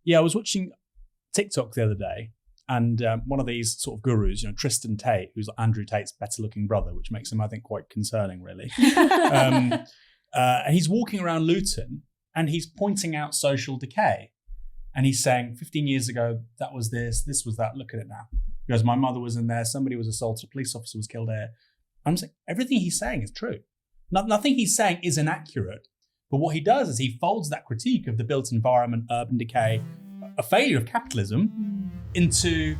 Yeah, I was watching TikTok the other day, and one of these sort of gurus, Tristan Tate, who's Andrew Tate's better-looking brother, which makes him, I think, quite concerning, really. He's walking around Luton, and he's pointing out social decay. And he's saying, 15 years ago, that was this was that, look at it now. He goes, my mother was in there, somebody was assaulted, a police officer was killed here. I'm saying, everything he's saying is true. Nothing he's saying is inaccurate. But what he does is he folds that critique of the built environment, urban decay, a failure of capitalism into,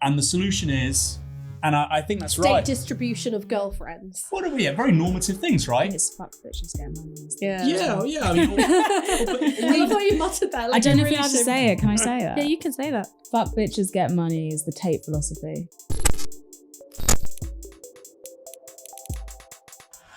and the solution is, and I think that's right. State distribution of girlfriends. What are we? Yeah, very normative things, right? It's fuck bitches get money. Yeah. I mean, I love how you muttered that. I don't know if you have to say it. Can I say that? Yeah, you can say that. Fuck bitches get money is the Tate philosophy.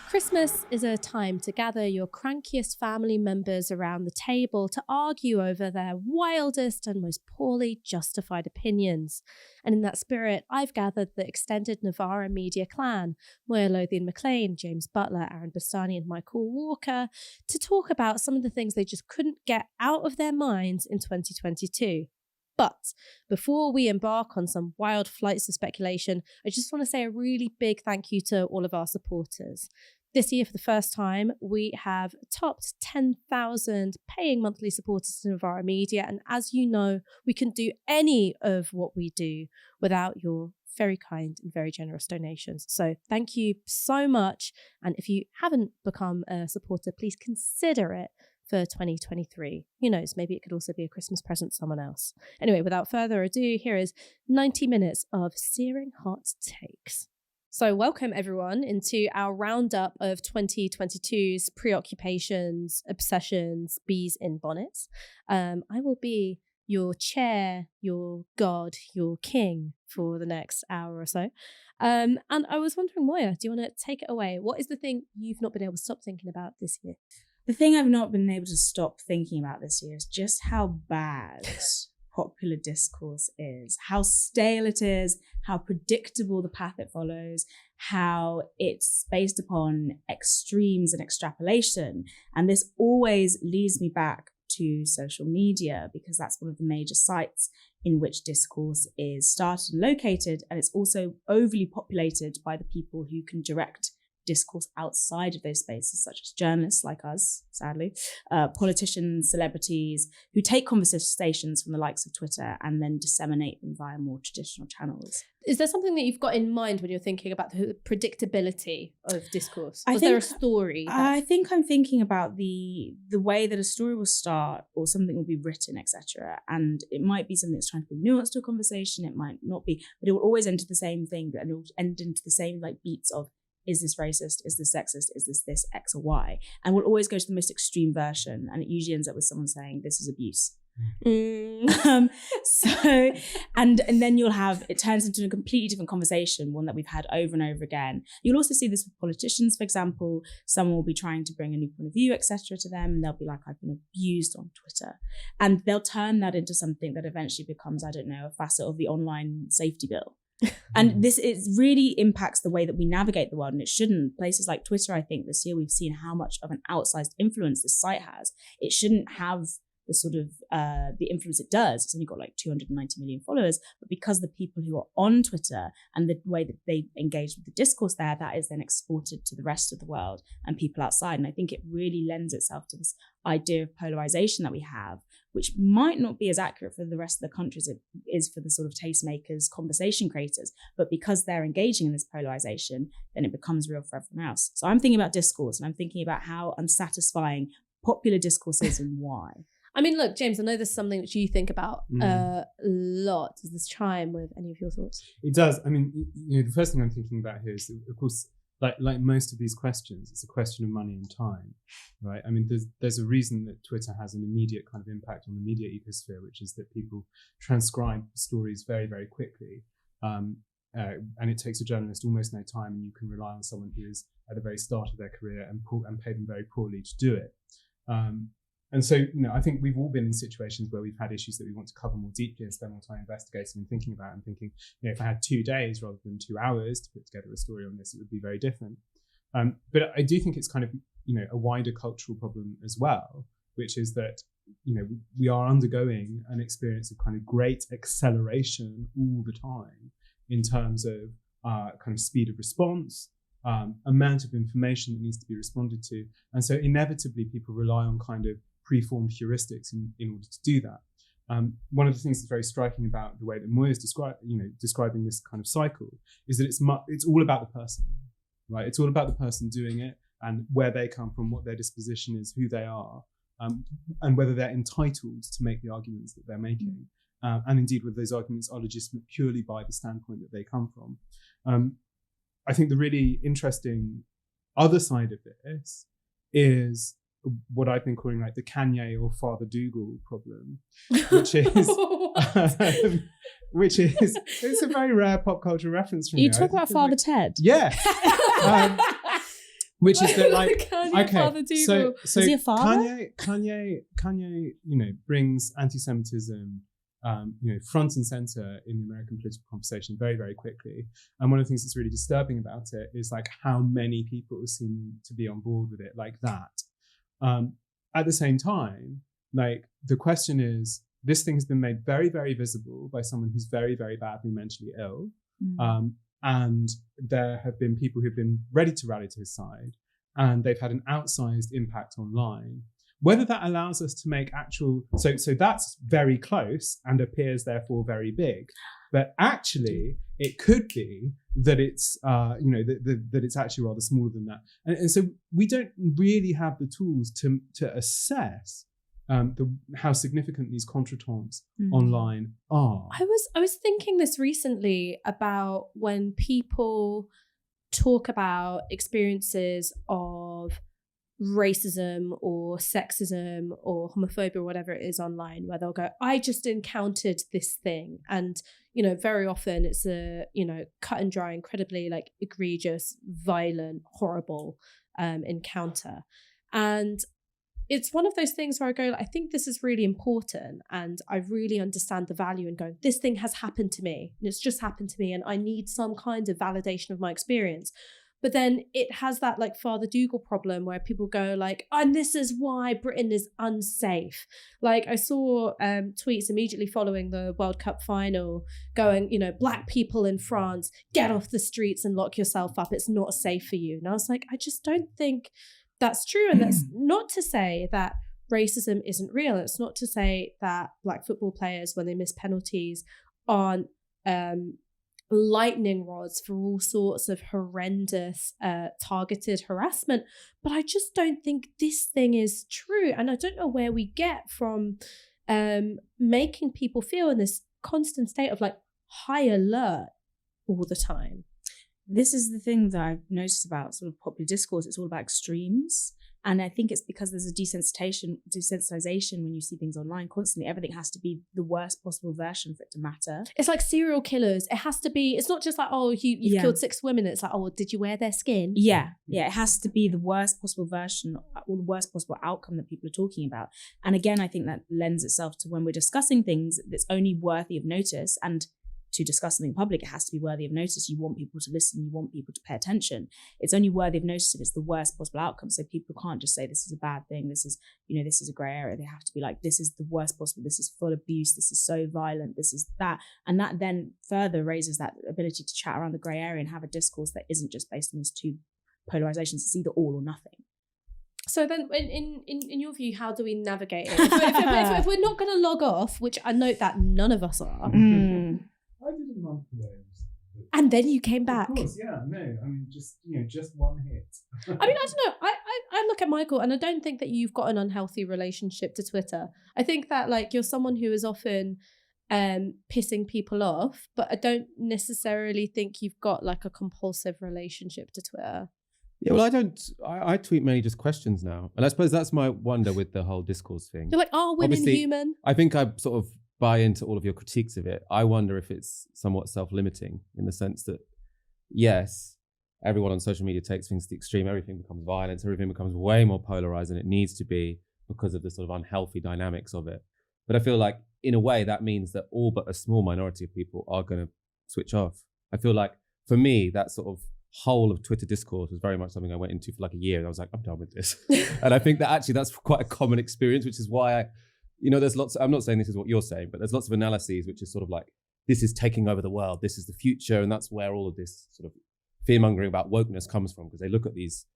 Christmas is a time to gather your crankiest family members around the table to argue over their wildest and most poorly justified opinions. And in that spirit, I've gathered the extended Novara Media clan, Moya, Lothian-McLean, James Butler, Aaron Bastani and Michael Walker, to talk about some of the things they just couldn't get out of their minds in 2022. But before we embark on some wild flights of speculation, I just want to say a really big thank you to all of our supporters. This year, for the first time, we have topped 10,000 paying monthly supporters to Novara Media. And as you know, we couldn't do any of what we do without your very kind and very generous donations. So thank you so much. And if you haven't become a supporter, please consider it for 2023. Who knows, maybe it could also be a Christmas present to someone else. Anyway, without further ado, here is 90 minutes of searing hot takes. So welcome everyone into our roundup of 2022's preoccupations, obsessions, bees in bonnets. I will be your chair, your god, your king for the next hour or so. And I was wondering, Moya, do you want to take it away? What is the thing you've not been able to stop thinking about this year? The thing I've not been able to stop thinking about this year is just how bad popular discourse is, how stale it is, how predictable the path it follows, how it's based upon extremes and extrapolation. And this always leads me back to social media, because that's one of the major sites in which discourse is started and located. And it's also overly populated by the people who can direct discourse outside of those spaces, such as journalists like us, sadly, politicians, celebrities, who take conversations from the likes of Twitter and then disseminate them via more traditional channels. Is there something that you've got in mind when you're thinking about the predictability of discourse? Was there a story? I think I'm thinking about the way that a story will start or something will be written, etc. And it might be something that's trying to bring nuance to a conversation. It might not be, but it will always end to the same thing, and it will end into the same beats of, is this racist? Is this sexist? Is this X or Y? And we'll always go to the most extreme version. And it usually ends up with someone saying, this is abuse. So, and then it turns into a completely different conversation, one that we've had over and over again. You'll also see this with politicians, for example. Someone will be trying to bring a new point of view, etc. to them, and they'll be like, I've been abused on Twitter. And they'll turn that into something that eventually becomes, I don't know, a facet of the online safety bill. And this really impacts the way that we navigate the world, and it shouldn't. Places like Twitter, I think this year we've seen how much of an outsized influence this site has. It shouldn't have the sort of the influence it does. It's only got 290 million followers, but because the people who are on Twitter and the way that they engage with the discourse there, that is then exported to the rest of the world and people outside. And I think it really lends itself to this idea of polarization that we have, which might not be as accurate for the rest of the country as it is for the sort of tastemakers, conversation creators. But because they're engaging in this polarization, then it becomes real for everyone else. So I'm thinking about discourse, and I'm thinking about how unsatisfying popular discourse is and why. I mean, look, James, I know this is something that you think about a lot. Does this chime with any of your thoughts? It does. I mean, the first thing I'm thinking about here is, of course, like most of these questions, it's a question of money and time, right? I mean, there's a reason that Twitter has an immediate kind of impact on the media ecosphere, which is that people transcribe stories very, very quickly. And it takes a journalist almost no time, and you can rely on someone who is at the very start of their career and pay them very poorly to do it. And so, I think we've all been in situations where we've had issues that we want to cover more deeply and spend more time investigating and thinking about, and thinking, if I had 2 days rather than 2 hours to put together a story on this, it would be very different. But I do think it's kind of, a wider cultural problem as well. which is that, we are undergoing an experience of kind of great acceleration all the time in terms of kind of speed of response, amount of information that needs to be responded to. And so inevitably people rely on kind of preformed heuristics in order to do that. One of the things that's very striking about the way that Moya is describing this kind of cycle is that it's all about the person, right? It's all about the person doing it and where they come from, what their disposition is, who they are, and whether they're entitled to make the arguments that they're making. And indeed, whether those arguments are legitimate purely by the standpoint that they come from. I think the really interesting other side of this is what I've been calling like the Kanye or Father Dougal problem, which is it's a very rare pop culture reference from you me. talk about Father Ted. Yeah. Which is that like Father Dougal. so Is he a father? Kanye brings anti-Semitism front and center in the American political conversation very, very quickly. And one of the things that's really disturbing about it is like how many people seem to be on board with it like that. At the same time, like the question is, this thing has been made very, very visible by someone who's very, very badly mentally ill. And there have been people who've been ready to rally to his side, and they've had an outsized impact online. Whether that allows us to make so that's very close and appears therefore very big, but actually it could be that it's that it's actually rather smaller than that, and so we don't really have the tools to assess how significant these contretemps online are. I was thinking this recently about when people talk about experiences of racism or sexism or homophobia or whatever it is online, where they'll go, I just encountered this thing. And, very often it's a, cut and dry, incredibly like egregious, violent, horrible encounter. And it's one of those things where I go, I think this is really important. And I really understand the value in going, this thing has happened to me. And it's just happened to me. And I need some kind of validation of my experience. But then it has that like Father Dougal problem where people go like, and this is why Britain is unsafe. Like I saw tweets immediately following the World Cup final going, Black people in France, get off the streets and lock yourself up. It's not safe for you. And I was like, I just don't think that's true. And that's not to say that racism isn't real. It's not to say that Black football players, when they miss penalties, aren't lightning rods for all sorts of horrendous targeted harassment. But I just don't think this thing is true. And I don't know where we get from making people feel in this constant state of like high alert all the time. This is the thing that I've noticed about sort of popular discourse. It's all about extremes. And I think it's because there's a desensitization when you see things online constantly. Everything has to be the worst possible version for it to matter. It's like serial killers. It has to be, it's not just like, oh, you've killed 6 women. It's like, oh, did you wear their skin? Yeah. It has to be the worst possible version or the worst possible outcome that people are talking about. And again, I think that lends itself to when we're discussing things that's only worthy of notice, and to discuss something in public, it has to be worthy of notice. You want people to listen. You want people to pay attention. It's only worthy of notice if it's the worst possible outcome. So people can't just say this is a bad thing. This is, this is a grey area. They have to be like, this is the worst possible. This is full abuse. This is so violent. This is that. And that then further raises that ability to chat around the grey area and have a discourse that isn't just based on these two polarizations. It's either all or nothing. So then in your view, how do we navigate it? If we're not going to log off, which I note that none of us are. I did a month away. And then you came back. Of course, yeah, no. I mean, just one hit. I don't know. I look at Michael and I don't think that you've got an unhealthy relationship to Twitter. I think that like you're someone who is often pissing people off, but I don't necessarily think you've got like a compulsive relationship to Twitter. Yeah, well, I tweet mainly just questions now. And I suppose that's my wonder with the whole discourse thing. You're like, are women Obviously, human? I think I sort of buy into all of your critiques of it. I wonder if it's somewhat self-limiting in the sense that, yes, everyone on social media takes things to the extreme. Everything becomes violence. Everything becomes way more polarized than it needs to be because of the sort of unhealthy dynamics of it. But I feel like, in a way, that means that all but a small minority of people are going to switch off. I feel like, for me, that sort of whole of Twitter discourse was very much something I went into for like a year, and I was like, I'm done with this. And I think that actually that's quite a common experience, which is why there's lots. I'm not saying this is what you're saying, but there's lots of analyses which is sort of like, this is taking over the world, this is the future, and that's where all of this sort of fear-mongering about wokeness comes from, because they look at these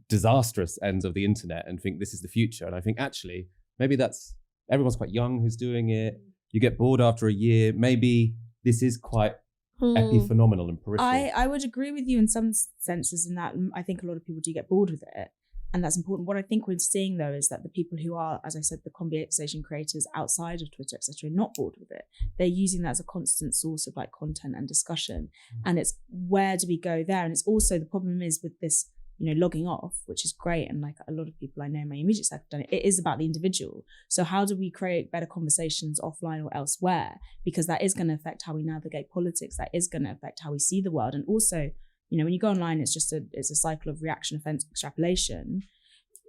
disastrous ends of the internet and think this is the future. And I think actually maybe that's, everyone's quite young who's doing it. You get bored after a year. Maybe this is quite epiphenomenal and peripheral. I would agree with you in some senses in that I think a lot of people do get bored with it. And that's important. What I think we're seeing, though, is that the people who are, as I said, the conversation creators outside of Twitter, etc., are not bored with it. They're using that as a constant source of like content and discussion. And it's where do we go there? And it's also, the problem is with this, logging off, which is great. And like a lot of people I know in my immediate circle have done it. It is about the individual. So how do we create better conversations offline or elsewhere? Because that is going to affect how we navigate politics. That is going to affect how we see the world. And also, when you go online, it's a cycle of reaction, offense, extrapolation.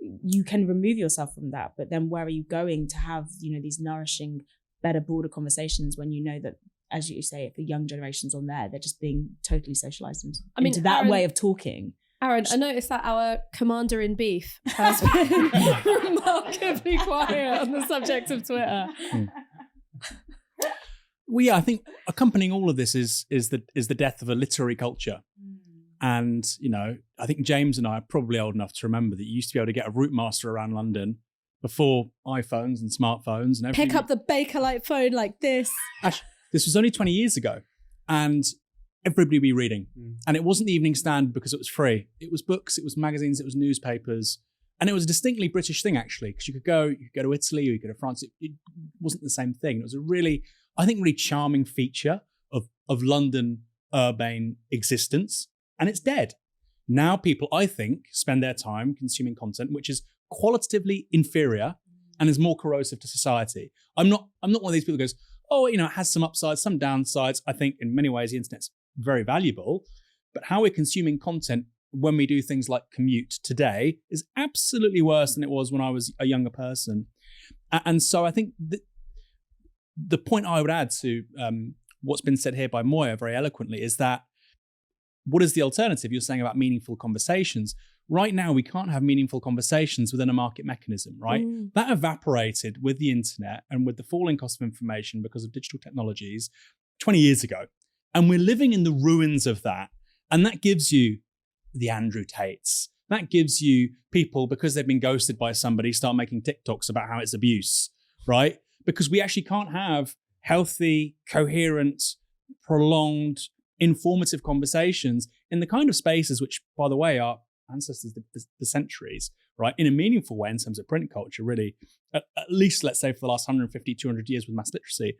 You can remove yourself from that, but then where are you going to have, these nourishing, better, broader conversations when you know that, as you say, if the young generation's on there, they're just being totally socialized into that Aaron, way of talking. Aaron, I noticed that our commander in beef has been remarkably quiet on the subject of Twitter. Well, yeah, I think accompanying all of this is the death of a literary culture. And, I think James and I are probably old enough to remember that you used to be able to get a route master around London before iPhones and smartphones and everything. Pick up the Bakelite phone like this. Actually, this was only 20 years ago. And everybody would be reading. And it wasn't the Evening Standard because it was free. It was books, it was magazines, it was newspapers. And it was a distinctly British thing, actually, because you could go to Italy or you could go to France. It wasn't the same thing. It was a really charming feature of London urbane existence. And it's dead. Now people, I think, spend their time consuming content which is qualitatively inferior and is more corrosive to society. I'm not one of these people who goes, it has some upsides, some downsides. I think in many ways the internet's very valuable, but how we're consuming content when we do things like commute today is absolutely worse than it was when I was a younger person. And so I think the point I would add to what's been said here by Moya very eloquently is that what is the alternative? You're saying about meaningful conversations. Right now, we can't have meaningful conversations within a market mechanism, right? That evaporated with the internet and with the falling cost of information because of digital technologies 20 years ago. And we're living in the ruins of that. And that gives you the Andrew Tates. That gives you people, because they've been ghosted by somebody, start making TikToks about how it's abuse, right? Because we actually can't have healthy, coherent, prolonged, informative conversations in the kind of spaces which, by the way, are ancestors the centuries, right? In a meaningful way in terms of print culture, really, at least, let's say, for the last 150, 200 years with mass literacy.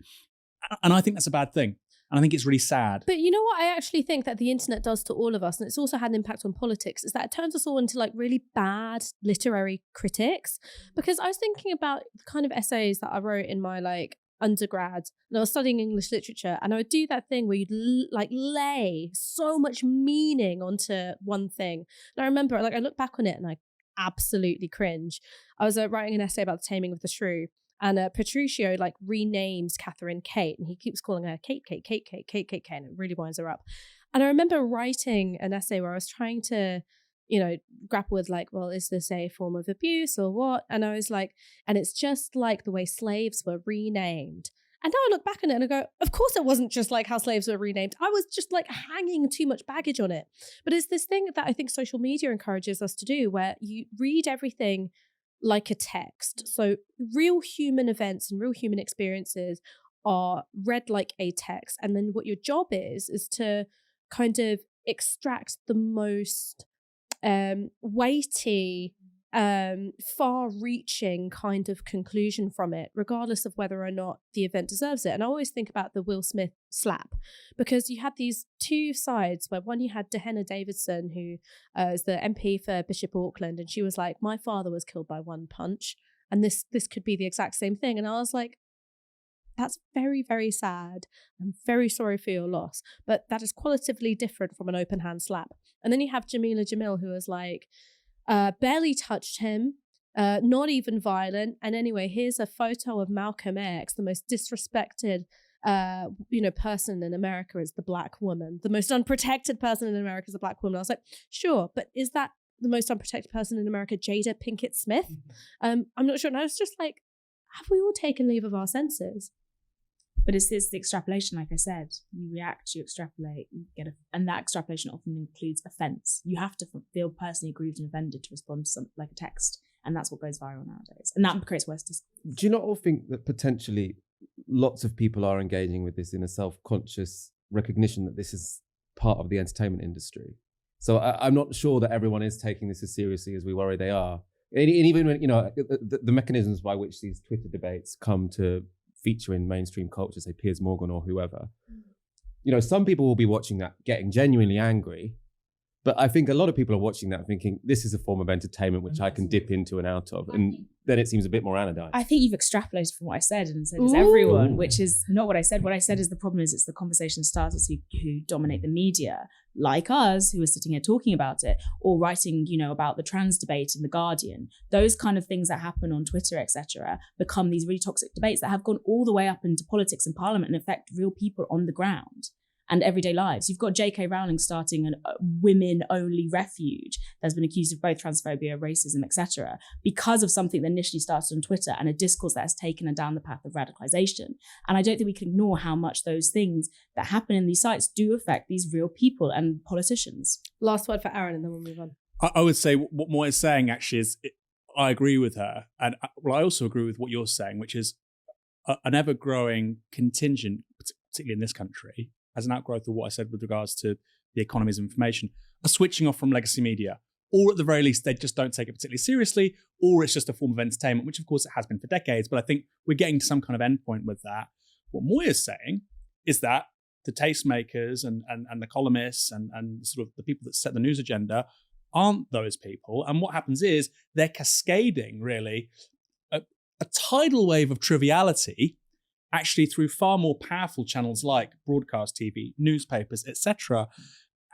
And I think that's a bad thing. And I think it's really sad. But you know what I actually think that the internet does to all of us, and it's also had an impact on politics, is that it turns us all into like really bad literary critics. Because I was thinking about the kind of essays that I wrote in my like undergrad, and I was studying English literature, and I would do that thing where you'd lay so much meaning onto one thing. And I remember, I look back on it and I absolutely cringe. I was writing an essay about the taming of the shrew, and Patricio renames Catherine Kate, and he keeps calling her Kate, and it really winds her up. And I remember writing an essay where I was trying to grapple with is this a form of abuse or what? And I was and it's just like the way slaves were renamed. And now I look back on it and I go, of course it wasn't just like how slaves were renamed. I was just hanging too much baggage on it. But it's this thing that I think social media encourages us to do, where you read everything like a text. So real human events and real human experiences are read like a text. And then what your job is to kind of extract the most weighty, far-reaching kind of conclusion from it, regardless of whether or not the event deserves it. And I always think about the Will Smith slap, because you had these two sides, where one you had Dehenna Davidson, who is the MP for Bishop Auckland, and she was like, my father was killed by one punch, and this could be the exact same thing. And I was like, that's very, very sad. I'm very sorry for your loss. But that is qualitatively different from an open hand slap. And then you have Jamila Jamil, who was barely touched him, not even violent. And anyway, here's a photo of Malcolm X, the most disrespected person in America is the black woman. The most unprotected person in America is a black woman. I was like, sure, but is that the most unprotected person in America Jada Pinkett Smith? I'm not sure. And I was just like, have we all taken leave of our senses? But it's the extrapolation, like I said. You react, you extrapolate, you get and that extrapolation often includes offence. You have to feel personally aggrieved and offended to respond to something like a text. And that's what goes viral nowadays. And that creates worse discourse. Do you not all think that potentially lots of people are engaging with this in a self-conscious recognition that this is part of the entertainment industry? So I'm not sure that everyone is taking this as seriously as we worry they are. And even when, the mechanisms by which these Twitter debates come to feature in mainstream culture, say Piers Morgan or whoever, some people will be watching that getting genuinely angry. But I think a lot of people are watching that thinking, this is a form of entertainment which I can dip into and out of. And then it seems a bit more anodyne. I think you've extrapolated from what I said and said it's everyone, which is not what I said. What I said is the problem is it's the conversation starters who dominate the media, like us, who are sitting here talking about it, or writing, about the trans debate in The Guardian. Those kind of things that happen on Twitter, etc., become these really toxic debates that have gone all the way up into politics and parliament and affect real people on the ground and everyday lives. You've got J.K. Rowling starting a women-only refuge that's been accused of both transphobia, racism, etc., because of something that initially started on Twitter and a discourse that has taken her down the path of radicalization. And I don't think we can ignore how much those things that happen in these sites do affect these real people and politicians. Last word for Aaron, and then we'll move on. I would say what Moya's saying actually is, I agree with her. And I also agree with what you're saying, which is an ever-growing contingent, particularly in this country, as an outgrowth of what I said with regards to the economies of information, are switching off from legacy media. Or at the very least, they just don't take it particularly seriously, or it's just a form of entertainment, which of course it has been for decades. But I think we're getting to some kind of endpoint with that. What Moya's saying is that the tastemakers and the columnists and sort of the people that set the news agenda aren't those people. And what happens is they're cascading, really, a tidal wave of triviality actually through far more powerful channels like broadcast TV, newspapers, etc.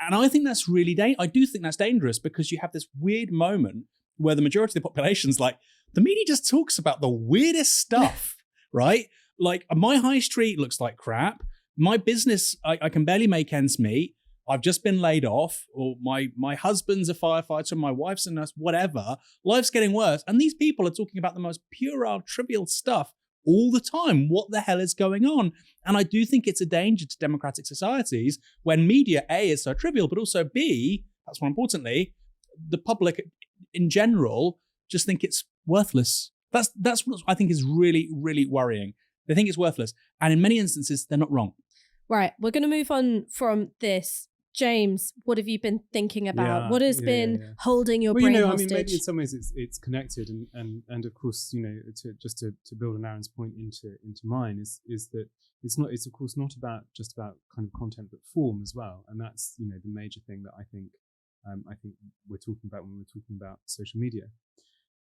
And I think that's really I do think that's dangerous, because you have this weird moment where the majority of the population's like, the media just talks about the weirdest stuff, right? Like, my high street looks like crap. My business, I can barely make ends meet. I've just been laid off, or my husband's a firefighter, my wife's a nurse, whatever. Life's getting worse. And these people are talking about the most puerile, trivial stuff all the time. What the hell is going on? And I do think it's a danger to democratic societies when media, A, is so trivial, but also B, perhaps more importantly, the public in general just think it's worthless. That's what I think is really, really worrying. They think it's worthless. And in many instances, they're not wrong. Right. We're going to move on from this. James, what have you been thinking about? What has been holding your brain hostage? Maybe in some ways it's connected, and of course, to build on Aaron's point into mine is that it's of course not about just about kind of content, but form as well, and that's the major thing that I think we're talking about when we're talking about social media.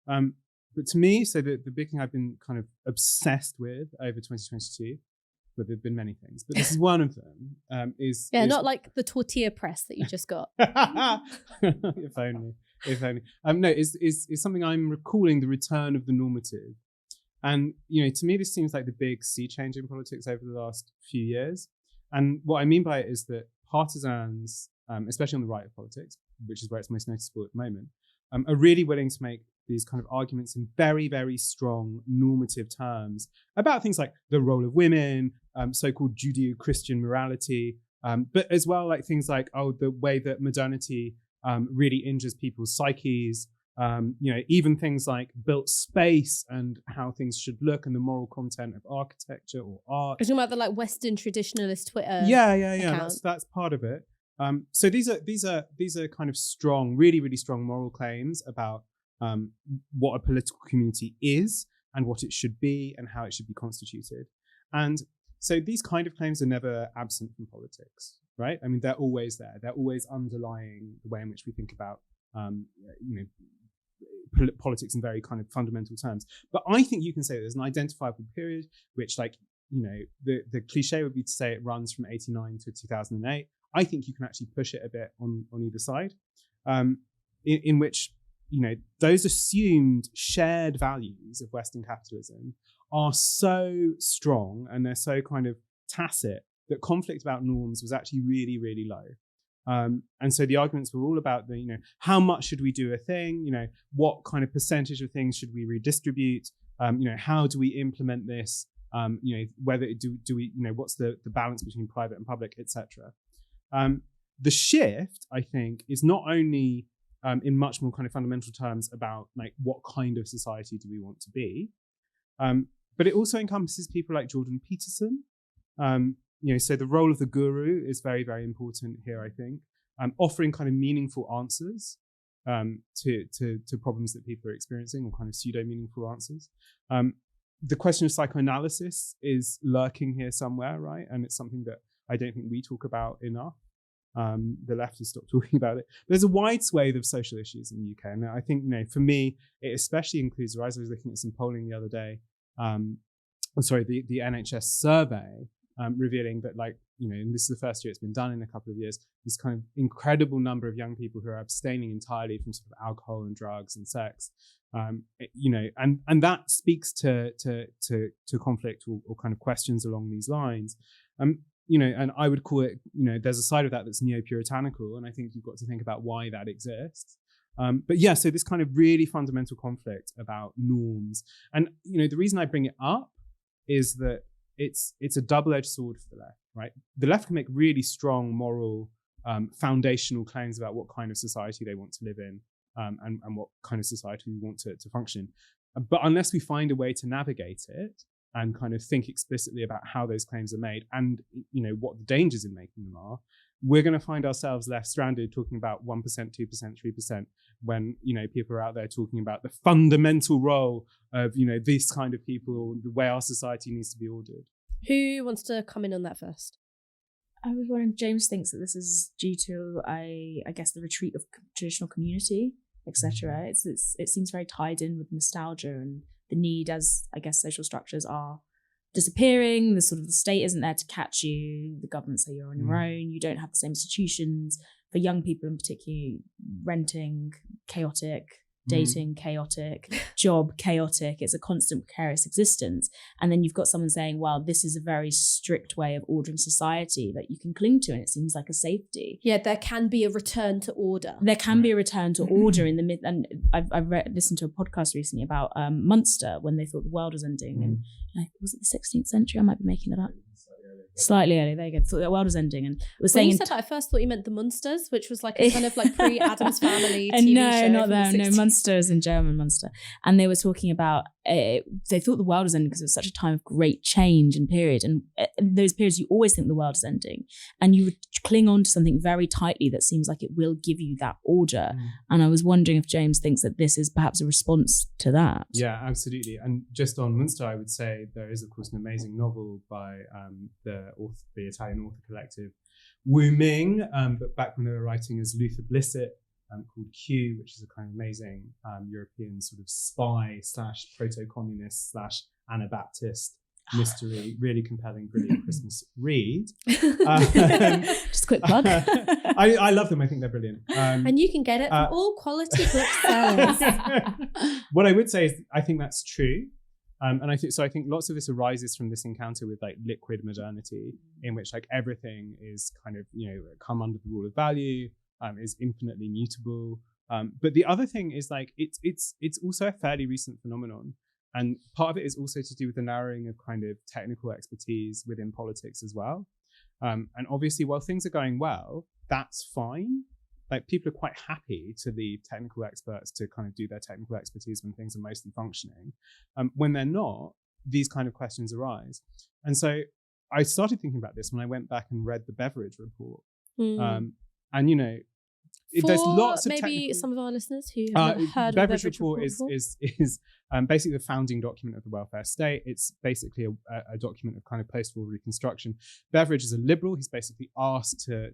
But to me, so the big thing I've been kind of obsessed with over 2022. But there've been many things, but this is one of them. Not like the tortilla press that you just got. If only. No, is something I'm recalling, the return of the normative, and to me this seems like the big sea change in politics over the last few years. And what I mean by it is that partisans, especially on the right of politics, which is where it's most noticeable at the moment, are really willing to make these kind of arguments in very, very strong normative terms about things like the role of women, so-called Judeo-Christian morality, but as well like things like, the way that modernity really injures people's psyches, even things like built space and how things should look and the moral content of architecture or art. You're talking about the like Western traditionalist Twitter. Yeah. That's part of it. So these are kind of strong, really, really strong moral claims about what a political community is and what it should be and how it should be constituted. And so these kind of claims are never absent from politics, right? I mean, they're always there. They're always underlying the way in which we think about, politics in very kind of fundamental terms. But I think you can say there's an identifiable period which, the cliche would be to say it runs from 89 to 2008. I think you can actually push it a bit on either side, in which, those assumed shared values of Western capitalism are so strong and they're so kind of tacit that conflict about norms was actually really, really low. And so the arguments were all about how much should we do a thing? What kind of percentage of things should we redistribute? How do we implement this? Whether do we, what's the balance between private and public, etc. The shift, I think, is not only in much more kind of fundamental terms about like what kind of society do we want to be, but it also encompasses people like Jordan Peterson. So the role of the guru is very, very important here, I think. Offering kind of meaningful answers to problems that people are experiencing, or kind of pseudo-meaningful answers. The question of psychoanalysis is lurking here somewhere, right? And it's something that I don't think we talk about enough. The left has stopped talking about it. There's a wide swathe of social issues in the UK. And I think, for me, it especially includes, I was looking at some polling the other day, the NHS survey, revealing that and this is the first year it's been done in a couple of years, this kind of incredible number of young people who are abstaining entirely from sort of alcohol and drugs and sex, and that speaks to conflict or kind of questions along these lines. And I would call it, there's a side of that that's neo-puritanical, and I think you've got to think about why that exists. So this kind of really fundamental conflict about norms. And, the reason I bring it up is that it's a double-edged sword for the left, right? The left can make really strong moral, foundational claims about what kind of society they want to live in, and what kind of society we want to function. But unless we find a way to navigate it and kind of think explicitly about how those claims are made and, what the dangers in making them are, we're going to find ourselves left stranded talking about 1%, 2%, 3%, when, people are out there talking about the fundamental role of, this kind of people, the way our society needs to be ordered. Who wants to come in on that first? I was wondering, James thinks that this is due to, I guess, the retreat of traditional community, etc. It seems very tied in with nostalgia and the need, as I guess social structures are disappearing. The state isn't there to catch you. The government say you're on your own. You don't have the same institutions. For young people in particular, renting, chaotic, dating, chaotic, job, chaotic. It's a constant precarious existence. And then you've got someone saying, well, this is a very strict way of ordering society that you can cling to, and it seems like a safety. Yeah, there can be a return to order. There can be a return to order in the mid. And I've listened to a podcast recently about Munster, when they thought the world was ending. And was it the 16th century? I might be making that up. Slightly early, there you go. Thought the world was ending, and it was when saying. You said that, I first thought you meant the Munsters, which was like a kind of like pre-Addams Family TV no, show. Not them. No, Munster is in German, Munster, and they were talking about. They thought the world was ending because it was such a time of great change and period, and those periods you always think the world is ending, and you would cling on to something very tightly that seems like it will give you that order. And I was wondering if James thinks that this is perhaps a response to that. Yeah, absolutely. And just on Munster, I would say there is, of course, an amazing novel by the Italian author collective Wu Ming, but back when they were writing as Luther Blissett, called Q, which is a kind of amazing European sort of spy / proto-communist / Anabaptist mystery, really compelling, brilliant Christmas read. Just a quick plug. I love them. I think they're brilliant. And you can get it from all quality booksellers. What I would say is I think that's true. And I think lots of this arises from this encounter with like liquid modernity, in which like everything is kind of, come under the rule of value, is infinitely mutable. But the other thing is like it's also a fairly recent phenomenon. And part of it is also to do with the narrowing of kind of technical expertise within politics as well. And obviously, while things are going well, that's fine. Like people are quite happy to leave technical experts to kind of do their technical expertise when things are mostly functioning. When they're not, these kind of questions arise. And so I started thinking about this when I went back and read the Beveridge report. And there's lots of maybe some of our listeners who haven't heard of the Beveridge report is basically the founding document of the welfare state. It's basically a document of kind of post-war reconstruction. Beveridge is a liberal. He's basically asked to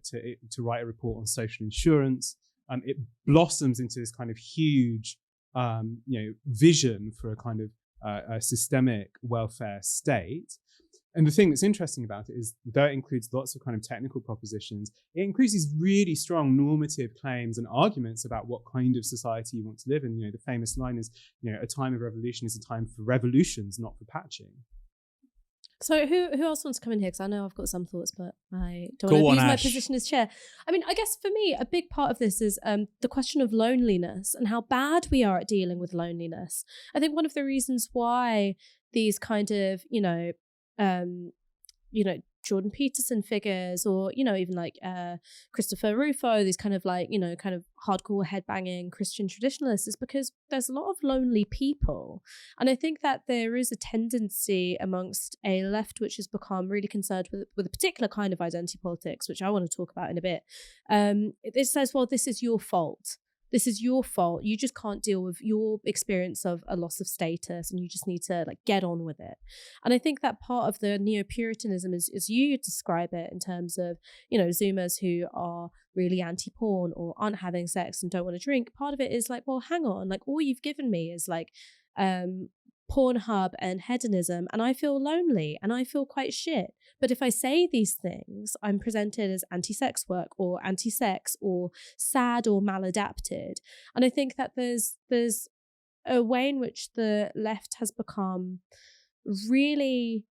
write a report on social insurance. It blossoms into this kind of huge vision for a kind of a systemic welfare state. And the thing that's interesting about it is, though it includes lots of kind of technical propositions, it includes these really strong normative claims and arguments about what kind of society you want to live in. The famous line is, a time of revolution is a time for revolutions, not for patching. So who else wants to come in here? Because I know I've got some thoughts, but I don't Go want to on, abuse my Ash. position as chair. I mean, I guess for me, a big part of this is the question of loneliness and how bad we are at dealing with loneliness. I think one of the reasons why these kind of, Jordan Peterson figures, or even like Christopher Rufo, these kind of like kind of hardcore headbanging Christian traditionalists, is because there's a lot of lonely people, and I think that there is a tendency amongst a left which has become really concerned with a particular kind of identity politics, which I want to talk about in a bit. It says, well, this is your fault. This is your fault. You just can't deal with your experience of a loss of status, and you just need to like get on with it. And I think that part of the neo-Puritanism is, as you describe it, in terms of, Zoomers who are really anti-porn or aren't having sex and don't want to drink. Part of it is like, well, hang on, like all you've given me is like Pornhub and hedonism, and I feel lonely and I feel quite shit. But if I say these things, I'm presented as anti-sex work or anti-sex or sad or maladapted. And I think that there's a way in which the left has become really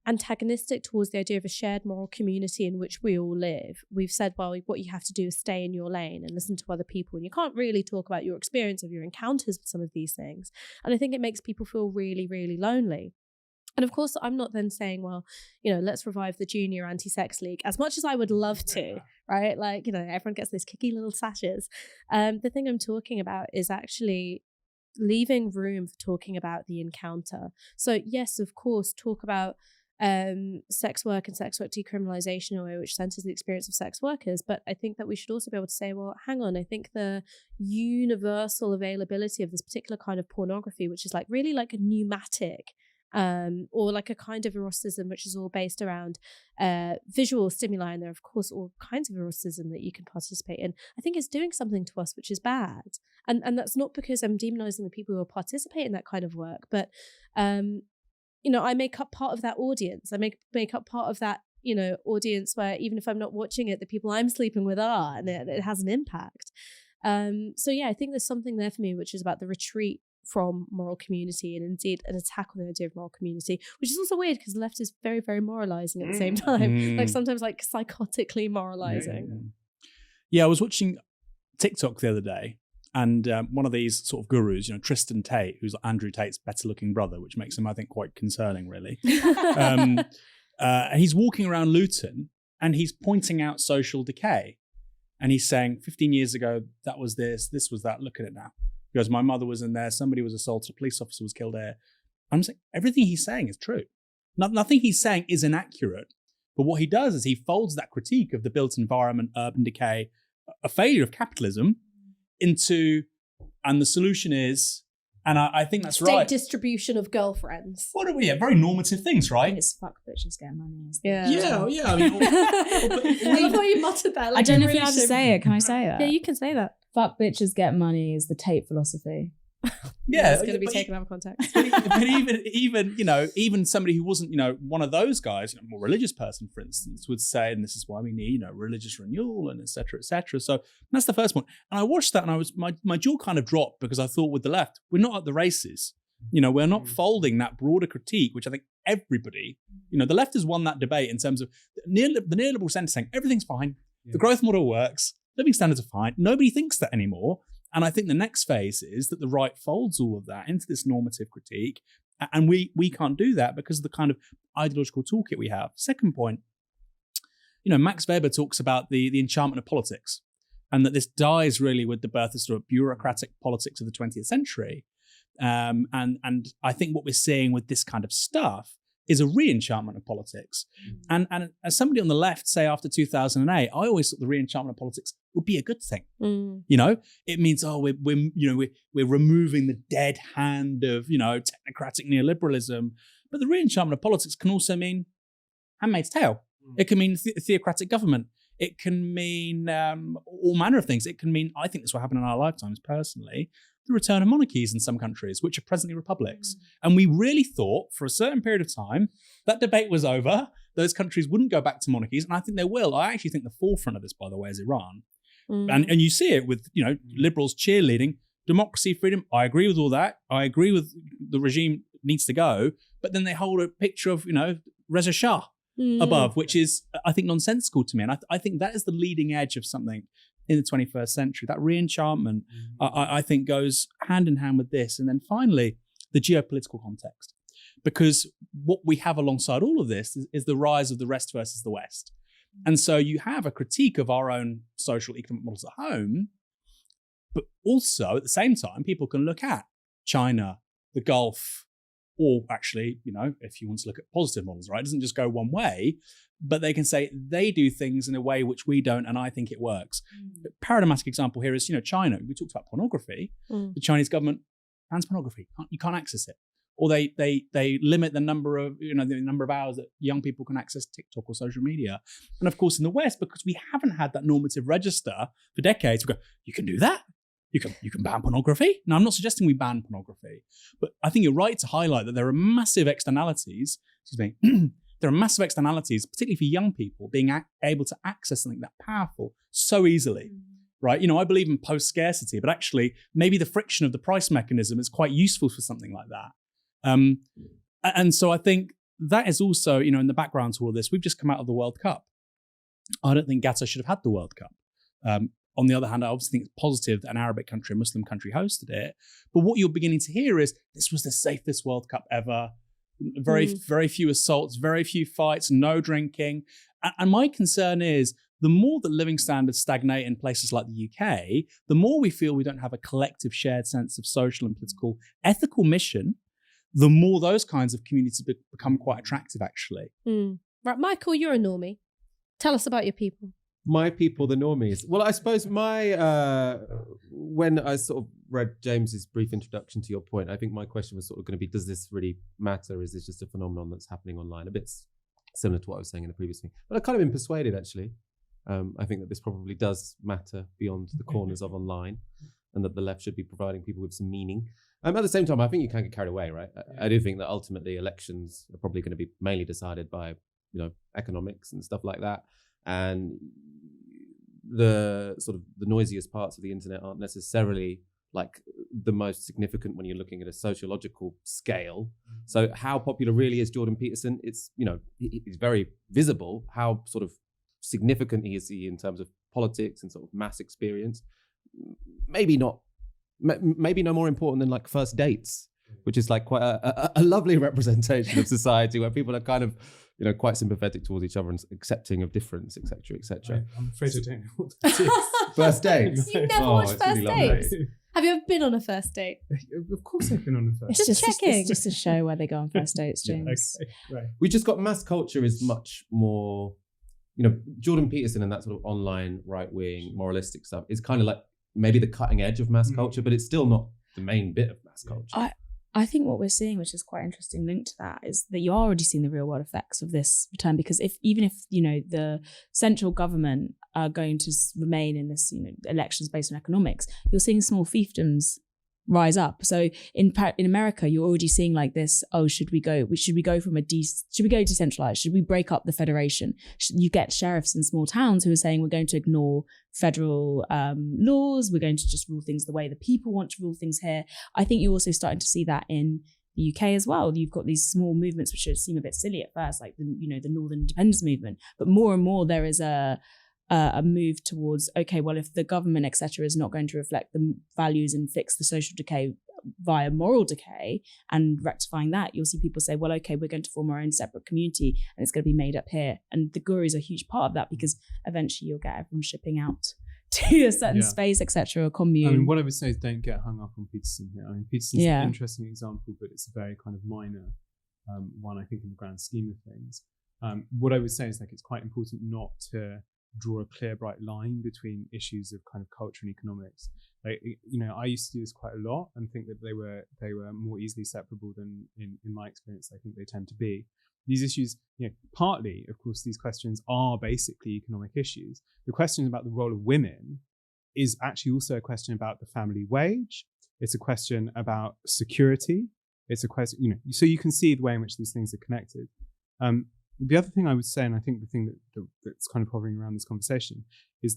antagonistic towards the idea of a shared moral community in which we all live. We've said, well, what you have to do is stay in your lane and listen to other people, and you can't really talk about your experience of your encounters with some of these things. And I think it makes people feel really, really lonely. And of course, I'm not then saying, well, let's revive the junior anti-sex league, as much as I would love to, right? Like, everyone gets these kicky little sashes. The thing I'm talking about is actually leaving room for talking about the encounter. So yes, of course, talk about sex work and sex work decriminalization in a way which centers the experience of sex workers. But I think that we should also be able to say, well, hang on, I think the universal availability of this particular kind of pornography, which is like really like a pneumatic, or like a kind of eroticism which is all based around visual stimuli, and there are of course all kinds of eroticism that you can participate in, I think is doing something to us which is bad. And that's not because I'm demonizing the people who participate in that kind of work, but I make up part of that audience. I make up part of that audience where even if I'm not watching it, the people I'm sleeping with are, and it has an impact. So yeah, I think there's something there for me which is about the retreat from moral community, and indeed an attack on the idea of moral community, which is also weird because the left is very, very moralizing at the same time, like sometimes like psychotically moralizing. Yeah, I was watching TikTok the other day, and one of these sort of gurus, Tristan Tate, who's Andrew Tate's better looking brother, which makes him, I think, quite concerning, really. He's walking around Luton and he's pointing out social decay. And he's saying, 15 years ago, that was this was that, look at it now. He goes, my mother was in there, somebody was assaulted, a police officer was killed there. I'm saying, everything he's saying is true. Nothing he's saying is inaccurate. But what he does is he folds that critique of the built environment, urban decay, a failure of capitalism, into, and the solution is, and I think that's State right. distribution of girlfriends. What are we? Very normative things, right? It's fuck bitches get money. Yeah. Yeah. I mean, I love how you muttered that. Like I don't know if really you're allowed to say it. Can I say that? Yeah, you can say that. Fuck bitches get money is the Tate philosophy. yeah, it's going to be taken out of context. but even somebody who wasn't, one of those guys, a more religious person, for instance, would say, and this is why we need, religious renewal and et cetera, et cetera. So that's the first one. And I watched that and I was, my jaw kind of dropped because I thought with the left, we're not at the races. We're not folding that broader critique, which I think everybody, the left has won that debate in terms of the neoliberal centre saying everything's fine. Yeah. The growth model works. Living standards are fine. Nobody thinks that anymore. And I think the next phase is that the right folds all of that into this normative critique. And we can't do that because of the kind of ideological toolkit we have. Second point, Max Weber talks about the enchantment of politics, and that this dies really with the birth of sort of bureaucratic politics of the 20th century. And I think what we're seeing with this kind of stuff is a re-enchantment of politics. And as somebody on the left say after 2008, I always thought the re-enchantment of politics would be a good thing. It means, we're removing the dead hand of, technocratic neoliberalism. But the re-enchantment of politics can also mean Handmaid's Tale. It can mean theocratic government. It can mean all manner of things. It can mean, I think this will happen in our lifetimes personally, the return of monarchies in some countries, which are presently republics. And we really thought for a certain period of time that debate was over. Those countries wouldn't go back to monarchies. And I think they will. I actually think the forefront of this, by the way, is Iran. And you see it with, liberals cheerleading democracy, freedom. I agree with all that. I agree with the regime needs to go. But then they hold a picture of, Reza Shah above, which is, I think, nonsensical to me. And I think that is the leading edge of something in the 21st century. That re-enchantment, I think, goes hand in hand with this. And then finally, the geopolitical context. Because what we have alongside all of this is the rise of the rest versus the West. And so you have a critique of our own social economic models at home, but also at the same time, people can look at China, the Gulf, or actually, if you want to look at positive models, right? It doesn't just go one way, but they can say they do things in a way which we don't, and I think it works. A paradigmatic example here is, China. We talked about pornography. The Chinese government bans pornography. You can't access it. Or they limit the number of hours that young people can access TikTok or social media. And of course, in the West, because we haven't had that normative register for decades, we go, you can do that. You can ban pornography. Now, I'm not suggesting we ban pornography, but I think you're right to highlight that there are massive externalities. There are massive externalities, particularly for young people, being able to access something that powerful so easily. Right? I believe in post-scarcity, but actually, maybe the friction of the price mechanism is quite useful for something like that. And so I think that is also, in the background to all of this, we've just come out of the World Cup. I don't think Qatar should have had the World Cup. On the other hand, I obviously think it's positive that an Arabic country, a Muslim country hosted it. But what you're beginning to hear is this was the safest World Cup ever. Very few assaults, very few fights, no drinking. And my concern is the more that living standards stagnate in places like the UK, the more we feel we don't have a collective shared sense of social and political ethical mission, the more those kinds of communities become quite attractive, actually. Right, Michael, you're a normie. Tell us about your people. My people, the normies. Well, I suppose when I sort of read James's brief introduction to your point, I think my question was sort of going to be, does this really matter? Is this just a phenomenon that's happening online? A bit similar to what I was saying in the previous thing. But I've kind of been persuaded, actually. I think that this probably does matter beyond the corners of online, and that the left should be providing people with some meaning. At the same time, I think you can get carried away, right? I do think that ultimately elections are probably going to be mainly decided by, economics and stuff like that. And the sort of the noisiest parts of the internet aren't necessarily like the most significant when you're looking at a sociological scale. So how popular really is Jordan Peterson? It's, it's very visible how sort of significant he is in terms of politics and sort of mass experience. Maybe no more important than like first dates, which is like quite a lovely representation of society where people are kind of, quite sympathetic towards each other and accepting of difference, etc., etc. I'm afraid I don't know what that is. First dates. You never watched First Dates? Have you ever been on a first date? Of course I've been on a first date. Just checking. It's just a show where they go on first dates, James. Okay, right. We just got mass culture is much more, Jordan Peterson and that sort of online right-wing moralistic stuff is kind of like maybe the cutting edge of mass culture, but it's still not the main bit of mass culture. I think what we're seeing, which is quite interesting linked to that, is that you are already seeing the real world effects of this return, because even if the central government are going to remain in this elections based on economics, you're seeing small fiefdoms rise up. So in America, you're already seeing like this. Oh, should we go decentralized? Should we break up the federation? You get sheriffs in small towns who are saying we're going to ignore federal laws. We're going to just rule things the way the people want to rule things here. I think you're also starting to see that in the UK as well. You've got these small movements which seem a bit silly at first, like the Northern Independence movement, but more and more there is a move towards, okay, well, if the government, etc., is not going to reflect the values and fix the social decay via moral decay and rectifying that, you'll see people say, well, okay, we're going to form our own separate community and it's going to be made up here. And the Guru is a huge part of that, because eventually you'll get everyone shipping out to a certain space, etc., or commune. I mean, what I would say is don't get hung up on Peterson here. I mean, Peterson's an interesting example, but it's a very kind of minor one, I think, in the grand scheme of things. What I would say is it's quite important not to draw a clear, bright line between issues of kind of culture and economics. I used to do this quite a lot and think that they were more easily separable than in my experience I think they tend to be. These issues, partly, of course, these questions are basically economic issues. The question about the role of women is actually also a question about the family wage. It's a question about security. It's a question, so you can see the way in which these things are connected. The other thing I would say, and I think the thing that's kind of hovering around this conversation, is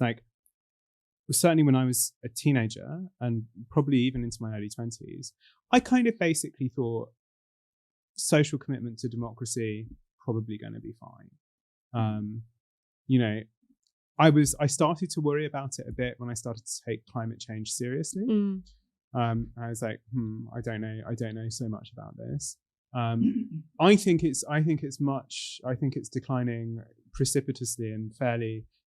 certainly when I was a teenager and probably even into my early 20s, I kind of basically thought social commitment to democracy probably going to be fine. You know, I started to worry about it a bit when I started to take climate change seriously. I was like, I don't know so much about this. I think it's declining precipitously and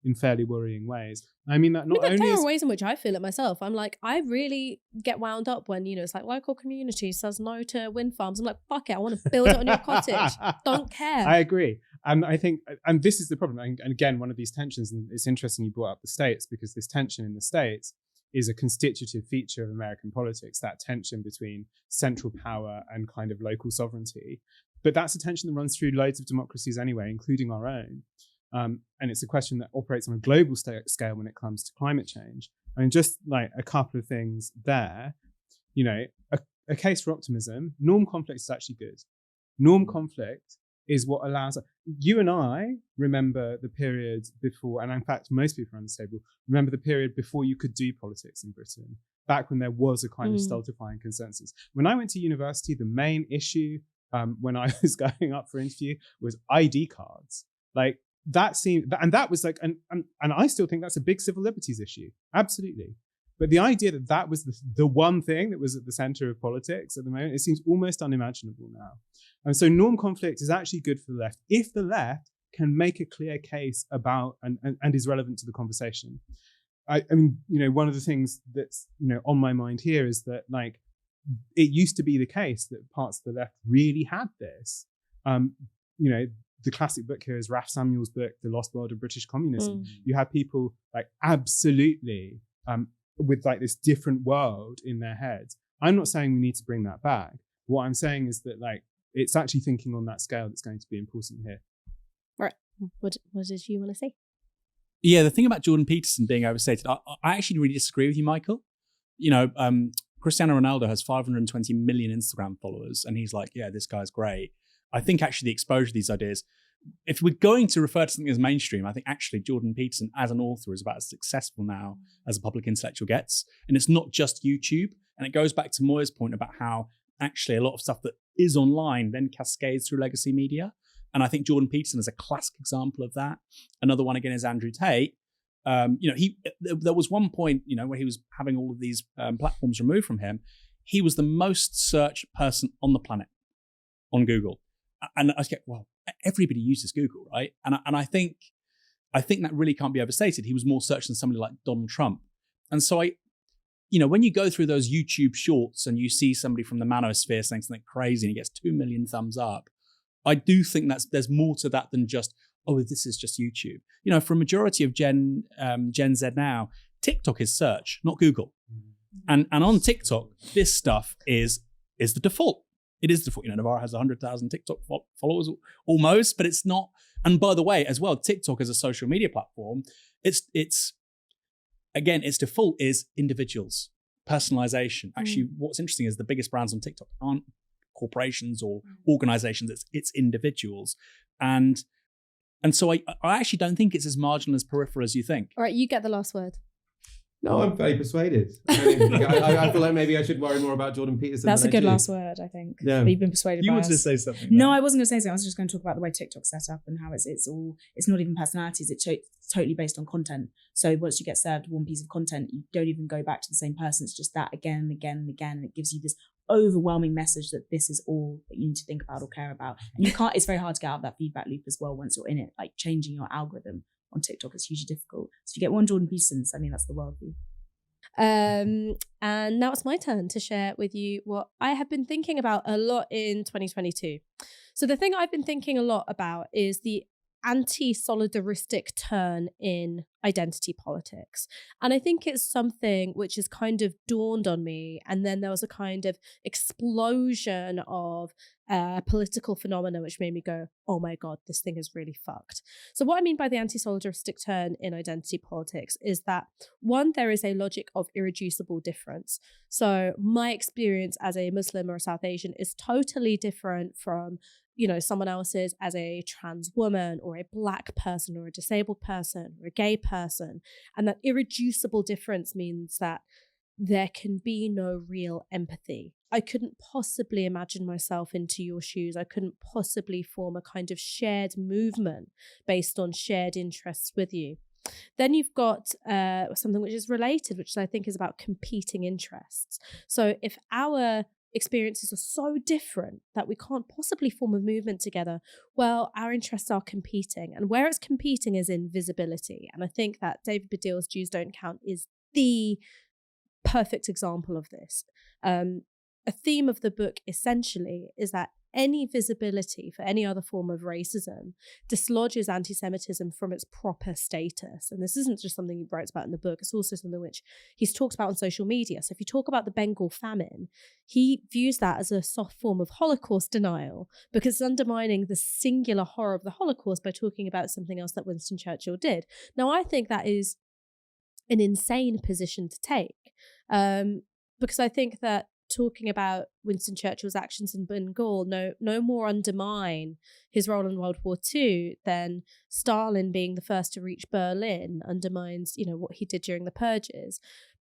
in fairly worrying ways. I mean that not only there are ways in which I feel it myself. I'm like, I really get wound up when, you know, it's like local community says no to wind farms. I'm like, fuck it, I want to build it on your cottage. Don't care. I agree. And I think, and this is the problem. And again, one of these tensions, and it's interesting you brought up the States, because this tension in the States is a constitutive feature of American politics, that tension between central power and kind of local sovereignty. But that's a tension that runs through loads of democracies anyway, including our own. And it's a question that operates on a global scale when it comes to climate change. I mean, just like a couple of things there, you know, a case for optimism, norm conflict is actually good. Norm conflict is what allows, you and I remember the period before, and in fact, most people around this table remember the period before you could do politics in Britain, back when there was a kind of stultifying consensus. When I went to university, the main issue when I was going up for interview was ID cards. Like, that seemed, and that was like, and I still think that's a big civil liberties issue, absolutely. But the idea that that was the one thing that was at the center of politics at the moment, it seems almost unimaginable now. And so norm conflict is actually good for the left if the left can make a clear case about and is relevant to the conversation. I mean, you know, one of the things that's, you know, on my mind here is that, like, it used to be the case that parts of the left really had this. You know, the classic book here is Ralph Samuel's book, The Lost World of British Communism. You have people like absolutely with like this different world in their heads. I'm not saying we need to bring that back. What I'm saying is that, like, it's actually thinking on that scale that's going to be important here. Right. What did you want to say? Yeah, the thing about Jordan Peterson being overstated, I actually really disagree with you, Michael. You know, Cristiano Ronaldo has 520 million Instagram followers, and he's like, yeah, this guy's great. I think actually the exposure to these ideas, if we're going to refer to something as mainstream, I think actually Jordan Peterson as an author is about as successful now as a public intellectual gets. And it's not just YouTube. And it goes back to Moya's point about how actually a lot of stuff that is online then cascades through legacy media. And I think Jordan Peterson is a classic example of that. Another one again is Andrew Tate. You know, there was one point, you know, where he was having all of these platforms removed from him. He was the most searched person on the planet on Google. And I was like, well, everybody uses Google, right? And I think that really can't be overstated. He was more searched than somebody like Donald Trump. And so you know, when you go through those YouTube shorts and you see somebody from the manosphere saying something crazy and he gets 2 million thumbs up, I do think there's more to that than just, oh, this is just YouTube. You know, for a majority of Gen Z now, TikTok is search, not Google. And on TikTok, this stuff is the default. It is the default. You know, Novara has 100,000 TikTok followers almost, but it's not. And by the way, as well, TikTok as a social media platform, its default is individuals, personalization. Actually, what's interesting is the biggest brands on TikTok aren't corporations or organizations. It's individuals. And so I actually don't think it's as marginal as peripheral as you think. All right, you get the last word. No, I'm very persuaded. I feel like maybe I should worry more about Jordan Peterson. That's a good last word, I think. Yeah. You've been persuaded. You by wanted to us. say something. No, I wasn't going to say something. I was just going to talk about the way TikTok's set up and how it's not even personalities. It's totally based on content. So once you get served one piece of content, you don't even go back to the same person. It's just that again and again and again, and it gives you this overwhelming message that this is all that you need to think about or care about. And you can't. It's very hard to get out of that feedback loop as well once you're in it. Like changing your algorithm on TikTok is hugely difficult. So if you get one Jordan Peterson, I mean that's the world view. And now it's my turn to share with you what I have been thinking about a lot in 2022. So the thing I've been thinking a lot about is the anti-solidaristic turn in identity politics. And I think it's something which has kind of dawned on me. And then there was a kind of explosion of political phenomena which made me go, oh my God, this thing is really fucked. So what I mean by the anti-solidaristic turn in identity politics is that, one, there is a logic of irreducible difference. So my experience as a Muslim or a South Asian is totally different from, you know, someone else's as a trans woman or a Black person or a disabled person or a gay person. And that irreducible difference means that there can be no real empathy. I couldn't possibly imagine myself into your shoes. I couldn't possibly form a kind of shared movement based on shared interests with you. Then you've got something which is related, which I think is about competing interests. So if our experiences are so different that we can't possibly form a movement together, well, our interests are competing. And where it's competing is in visibility. And I think that David Baddiel's Jews Don't Count is the perfect example of this. A theme of the book essentially is that any visibility for any other form of racism dislodges anti-Semitism from its proper status. And this isn't just something he writes about in the book, it's also something which he's talked about on social media. So if you talk about the Bengal famine, he views that as a soft form of Holocaust denial because it's undermining the singular horror of the Holocaust by talking about something else that Winston Churchill did. Now, I think that is an insane position to take because I think that talking about Winston Churchill's actions in Bengal no more undermine his role in World War II than Stalin being the first to reach Berlin undermines, what he did during the purges.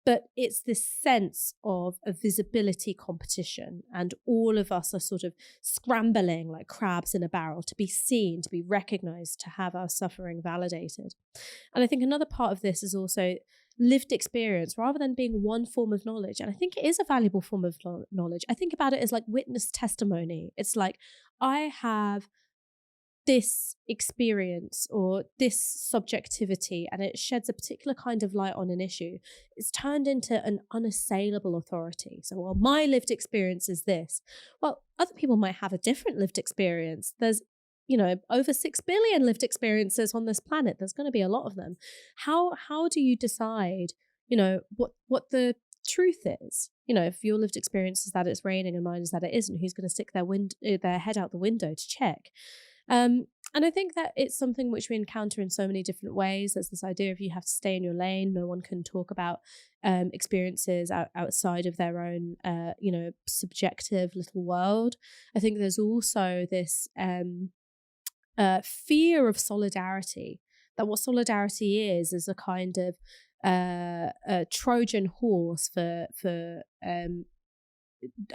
But it's this sense of a visibility competition, and all of us are sort of scrambling like crabs in a barrel to be seen, to be recognized, to have our suffering validated. And I think another part of this is also lived experience rather than being one form of knowledge. And I think it is a valuable form of knowledge. I think about it as like witness testimony. It's like, I have this experience or this subjectivity and it sheds a particular kind of light on an issue. It's turned into an unassailable authority. So, well, my lived experience is this. Well, other people might have a different lived experience. There's over 6 billion lived experiences on this planet. There's going to be a lot of them. How do you decide, what the truth is? If your lived experience is that it's raining and mine is that it isn't, who's going to stick their head out the window to check? And I think that it's something which we encounter in so many different ways. There's this idea of you have to stay in your lane. No one can talk about experiences outside of their own, subjective little world. I think there's also this fear of solidarity, that what solidarity is a kind of a Trojan horse for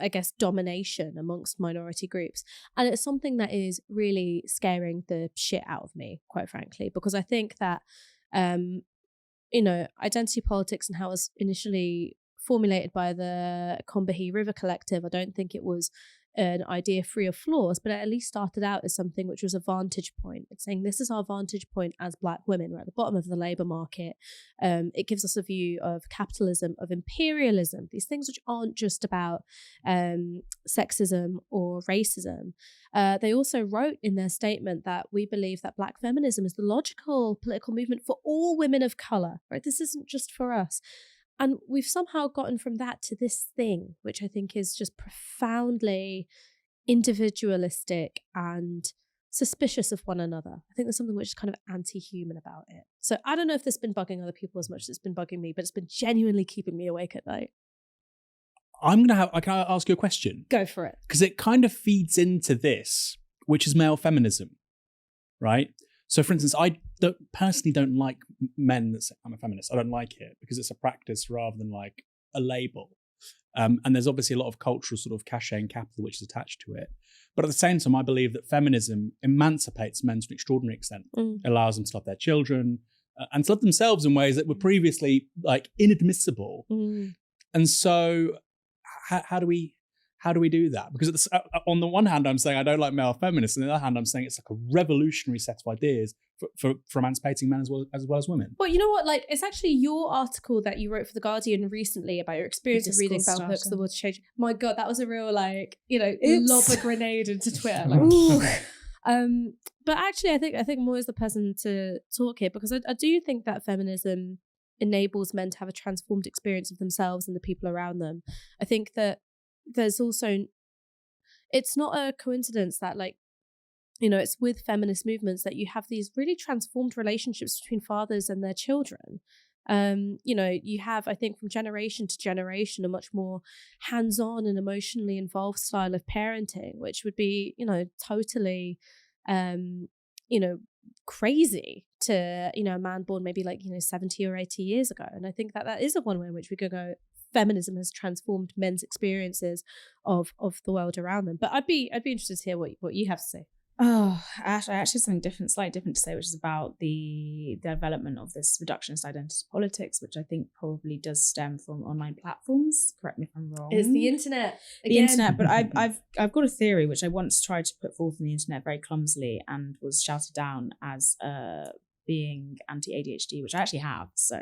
I guess, domination amongst minority groups. And it's something that is really scaring the shit out of me, quite frankly, because I think that, identity politics and how it was initially formulated by the Combahee River Collective, I don't think it was an idea free of flaws, but it at least started out as something which was a vantage point. It's saying this is our vantage point as Black women. We're at the bottom of the labour market. It gives us a view of capitalism, of imperialism, these things which aren't just about sexism or racism. They also wrote in their statement that we believe that Black feminism is the logical political movement for all women of colour, right? This isn't just for us. And we've somehow gotten from that to this thing, which I think is just profoundly individualistic and suspicious of one another. I think there's something which is kind of anti-human about it. So I don't know if this has been bugging other people as much as it's been bugging me, but it's been genuinely keeping me awake at night. Can I ask you a question? Go for it. Because it kind of feeds into this, which is male feminism, right? So, for instance, I personally don't like men that say I'm a feminist. I don't like it because it's a practice rather than like a label. And there's obviously a lot of cultural sort of cachet and capital which is attached to it. But at the same time, I believe that feminism emancipates men to an extraordinary extent. It allows them to love their children and to love themselves in ways that were previously like inadmissible. And so how do we do that? Because on the one hand, I'm saying I don't like male feminists, and on the other hand, I'm saying it's like a revolutionary set of ideas for emancipating men as well as women. Well, you know what? Like, it's actually your article that you wrote for The Guardian recently about your experience of reading Bell Hooks, The World's Change. My God, that was a real, like, lob a grenade into Twitter. Like, ooh. But actually, I think Moya's the person to talk here, because I do think that feminism enables men to have a transformed experience of themselves and the people around them. I think that there's also, it's not a coincidence that, like, it's with feminist movements that you have these really transformed relationships between fathers and their children. You have, I think, from generation to generation, a much more hands-on and emotionally involved style of parenting, which would be, totally, crazy to, a man born maybe 70 or 80 years ago. And I think that is a one way in which we could go feminism has transformed men's experiences of the world around them. But I'd be interested to hear what you have to say. Oh, Ash, I actually have something different, slightly different to say, which is about the development of this reductionist identity politics, which I think probably does stem from online platforms. Correct me if I'm wrong. It's the internet. The internet, but I've got a theory which I once tried to put forth on the internet very clumsily and was shouted down as being anti-ADHD, which I actually have. So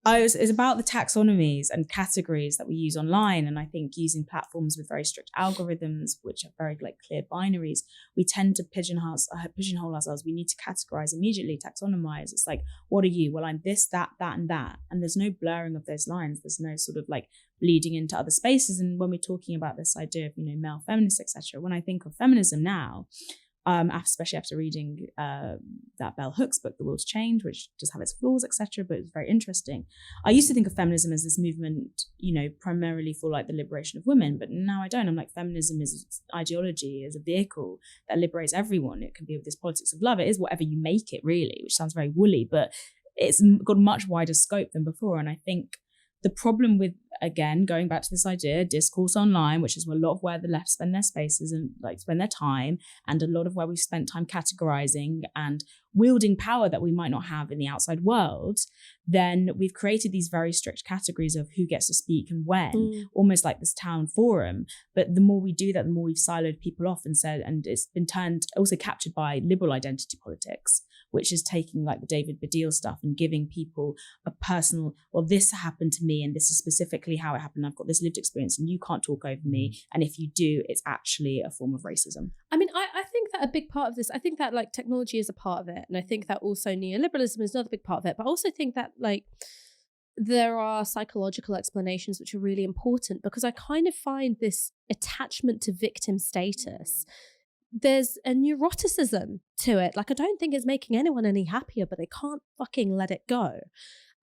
it's about the taxonomies and categories that we use online. And I think using platforms with very strict algorithms, which are very like clear binaries, we tend to pigeonhole ourselves. We need to categorize immediately, taxonomize. It's like, what are you? Well, I'm this, that, and that. And there's no blurring of those lines. There's no sort of like bleeding into other spaces. And when we're talking about this idea of, male feminists, etc., when I think of feminism now, especially after reading that Bell Hooks book, The Will to Change, which does have its flaws, etc., but it's very interesting. I used to think of feminism as this movement, primarily for like the liberation of women, but now I don't. I'm like, feminism is ideology, is a vehicle that liberates everyone. It can be this politics of love. It is whatever you make it, really, which sounds very woolly, but it's got a much wider scope than before. And I think the problem with, again, going back to this idea, discourse online, which is a lot of where the left spend their spaces and like spend their time, and a lot of where we've spent time categorizing and wielding power that we might not have in the outside world, then we've created these very strict categories of who gets to speak and when, almost like this town forum. But the more we do that, the more we've siloed people off and said, and it's been also captured by liberal identity politics, which is taking like the David Baddiel stuff and giving people a personal, well, this happened to me and this is specifically how it happened. I've got this lived experience and you can't talk over me. And if you do, it's actually a form of racism. I mean, I think that a big part of this, I think that like technology is a part of it. And I think that also neoliberalism is another big part of it. But I also think that like there are psychological explanations which are really important, because I kind of find this attachment to victim status, there's a neuroticism to it. Like, I don't think it's making anyone any happier, but they can't fucking let it go.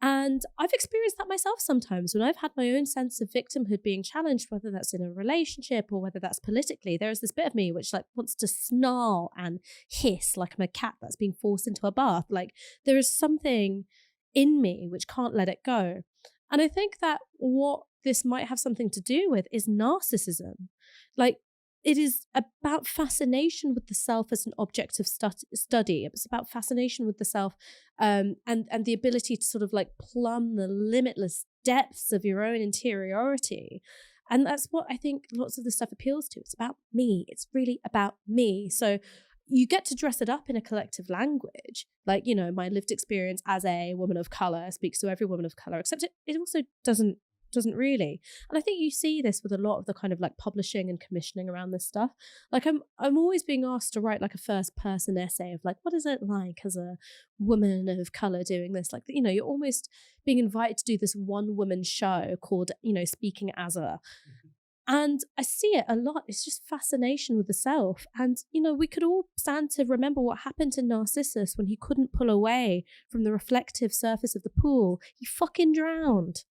And I've experienced that myself sometimes when I've had my own sense of victimhood being challenged, whether that's in a relationship or whether that's politically. There is this bit of me which like wants to snarl and hiss like I'm a cat that's being forced into a bath. Like, there is something in me which can't let it go. And I think that what this might have something to do with is narcissism. Like, it is about fascination with the self as an object of study. It's about fascination with the self and the ability to sort of like plumb the limitless depths of your own interiority. And that's what I think lots of the stuff appeals to. It's about me. It's really about me. So you get to dress it up in a collective language. Like, my lived experience as a woman of colour speaks to every woman of colour, except it also doesn't really. And I think you see this with a lot of the kind of like publishing and commissioning around this stuff. Like, I'm always being asked to write like a first person essay of like, what is it like as a woman of color doing this? Like, you're almost being invited to do this one woman show called, Speaking as a. And I see it a lot. It's just fascination with the self. And, we could all stand to remember what happened to Narcissus when he couldn't pull away from the reflective surface of the pool. He fucking drowned.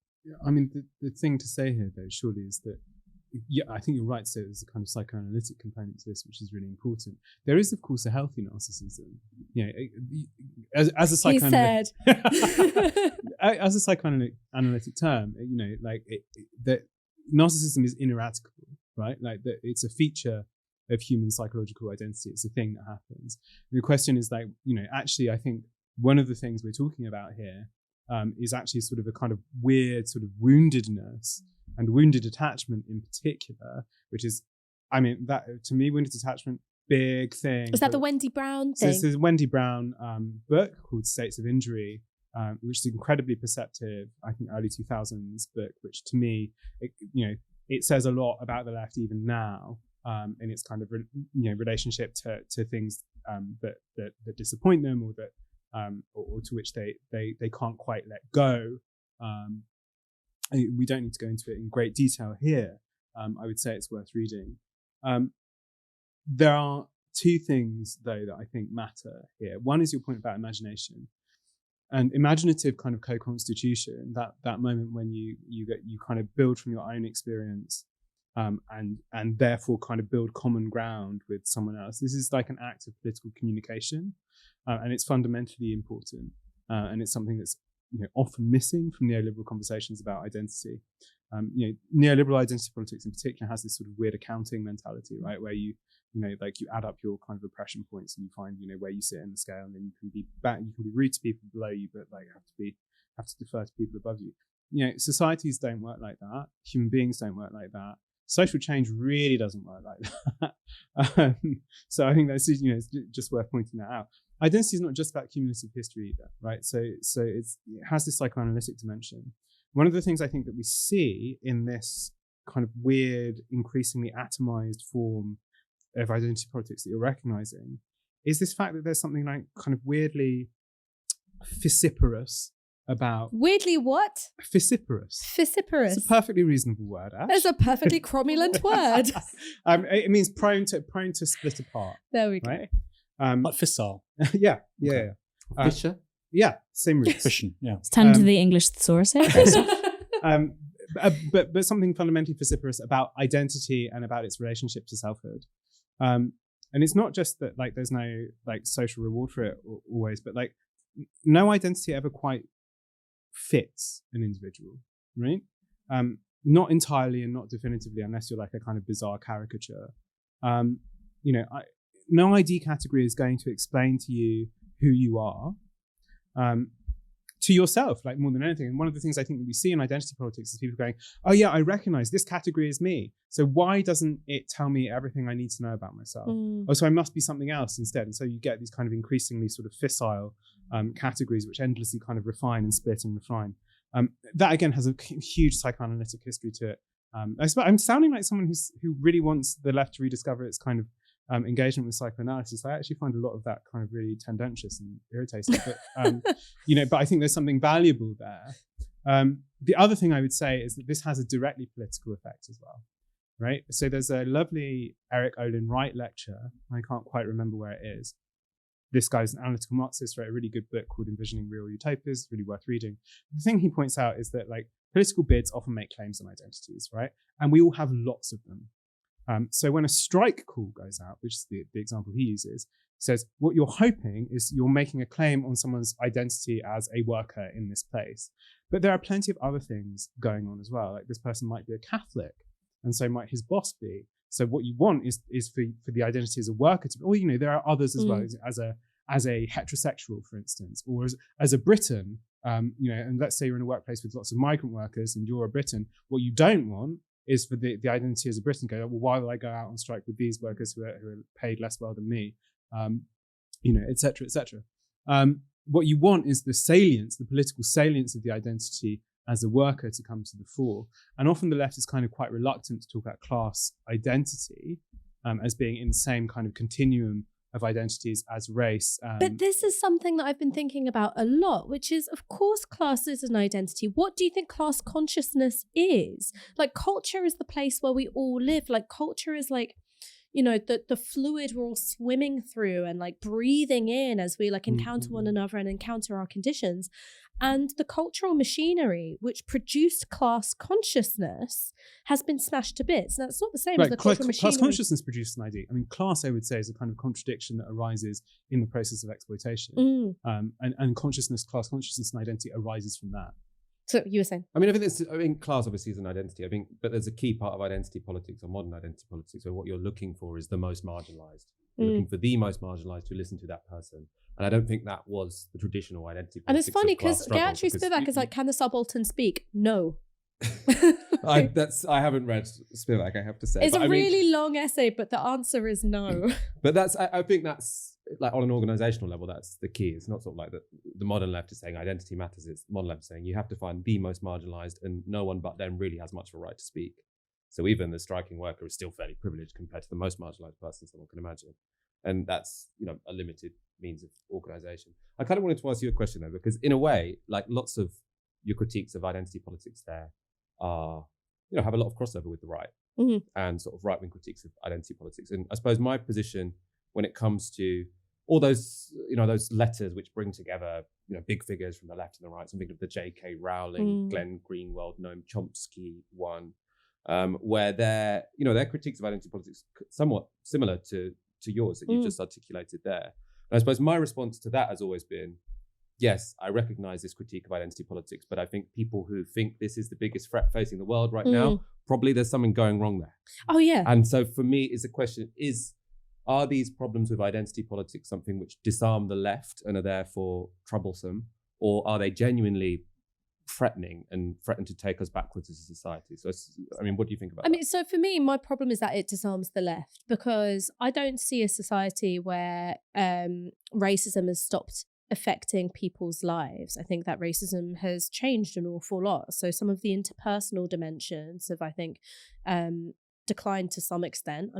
I mean, the thing to say here, though, surely is that, I think you're right to say there's a kind of psychoanalytic component to this, which is really important. There is, of course, a healthy narcissism. As a psychoanalytic, as a psychoanalytic term, that narcissism is ineradicable, right? Like, that it's a feature of human psychological identity. It's a thing that happens. And the question is, like, actually, I think one of the things we're talking about here is actually sort of a kind of weird sort of woundedness and wounded attachment in particular, which is, I mean, that to me, wounded attachment, big thing. Is that the Wendy Brown thing? So there's a Wendy Brown book called States of Injury, which is incredibly perceptive, I think early 2000s book, which to me, it says a lot about the left even now, in its kind of relationship to things that disappoint them or that or to which they can't quite let go. We don't need to go into it in great detail here. I would say it's worth reading. There are two things, though, that I think matter here. One is your point about imagination and imaginative kind of co-constitution, that moment when you kind of build from your own experience and therefore kind of build common ground with someone else. This is like an act of political communication. And it's fundamentally important. And it's something that's often missing from neoliberal conversations about identity. Neoliberal identity politics in particular has this sort of weird accounting mentality, right, where you add up your kind of oppression points and you find where you sit in the scale, and then you can be rude to people below you, but like have to defer to people above you. Societies don't work like that. Human beings don't work like that. Social change really doesn't work like that. So I think that's it's just worth pointing that out. Identity is not just about cumulative history either, right? So it has this psychoanalytic dimension. One of the things I think that we see in this kind of weird, increasingly atomized form of identity politics that you're recognizing is this fact that there's something like kind of weirdly vociferous about... Weirdly what? Vociferous. Vociferous. It's a perfectly reasonable word, Ash. It's a perfectly cromulent word. It means prone to split apart. There we go. Right? Like fissile. Yeah. Fisher? Yeah, same roots. Fission, yeah. It's time to the English thesaurus here. But something fundamentally vociferous about identity and about its relationship to selfhood. And it's not just that like there's no like social reward for it always, but like no identity ever quite fits an individual, right? Not entirely and not definitively, unless you're like a kind of bizarre caricature. No ID category is going to explain to you who you are. To yourself, like more than anything. And one of the things I think that we see in identity politics is people going, oh yeah, I recognize this category is me. So why doesn't it tell me everything I need to know about myself? Oh, so I must be something else instead. And so you get these kind of increasingly sort of fissile categories which endlessly kind of refine and split and refine. That again has a huge psychoanalytic history to it. I'm sounding like someone who really wants the left to rediscover its kind of engagement with psychoanalysis. I actually find a lot of that kind of really tendentious and irritating, but but I think there's something valuable there. The other thing I would say is that this has a directly political effect as well, right? So there's a lovely Eric Olin Wright lecture. I can't quite remember where it is. This guy's an analytical Marxist, wrote a really good book called Envisioning Real Utopias, really worth reading. The thing he points out is that like political bids often make claims on identities, right? And we all have lots of them. So when a strike call goes out, which is the example he uses, says what you're hoping is you're making a claim on someone's identity as a worker in this place. But there are plenty of other things going on as well. Like this person might be a Catholic, and so might his boss be. So what you want is for the identity as a worker to be, or there are others as well, as a heterosexual, for instance, or as a Briton, and let's say you're in a workplace with lots of migrant workers and you're a Briton. What you don't want is for the identity as a Briton go, well, why will I go out on strike with these workers who are paid less well than me, et cetera, et cetera. What you want is the political salience of the identity as a worker to come to the fore. And often the left is kind of quite reluctant to talk about class identity as being in the same kind of continuum of identities as race. But this is something that I've been thinking about a lot, which is, of course, class is an identity. What do you think class consciousness is? Like, culture is the place where we all live. Like, culture is like, the fluid we're all swimming through and like breathing in as we like encounter one another and encounter our conditions. And the cultural machinery which produced class consciousness has been smashed to bits. Now, it's not the same as the cultural machinery. Class consciousness produced an idea. I mean, class, I would say, is a kind of contradiction that arises in the process of exploitation. And class consciousness and identity arises from that. So you were saying? I mean, class obviously is an identity. But there's a key part of identity politics or modern identity politics where what you're looking for is the most marginalised. You're looking for the most marginalised to listen to that person. And I don't think that was the traditional identity politics. And it's funny because Gayatri Spivak is like, can the subaltern speak? No. I haven't read Spivak, I have to say. It's a really long essay, but the answer is no. But I think that's like on an organizational level, that's the key. It's not sort of like the modern left is saying identity matters. It's modern left saying you have to find the most marginalized, and no one but them really has much of a right to speak. So even the striking worker is still fairly privileged compared to the most marginalized person someone can imagine. And that's, a limited means of organization. I kind of wanted to ask you a question though, because in a way, like lots of your critiques of identity politics there are, have a lot of crossover with the right and sort of right-wing critiques of identity politics. And I suppose my position when it comes to all those, those letters which bring together, big figures from the left and the right. So I'm thinking of the J.K. Rowling, Glenn Greenwald, Noam Chomsky one, where their critiques of identity politics somewhat similar to yours that you just articulated there. And I suppose my response to that has always been, yes, I recognize this critique of identity politics, but I think people who think this is the biggest threat facing the world right now, probably there's something going wrong there. Oh, yeah. And so for me, is the question are these problems with identity politics something which disarm the left and are therefore troublesome, or are they genuinely threatening and threaten to take us backwards as a society? So, what do you think about that? So for me, my problem is that it disarms the left, because I don't see a society where racism has stopped affecting people's lives. I think that racism has changed an awful lot. So some of the interpersonal dimensions have, I think, declined to some extent.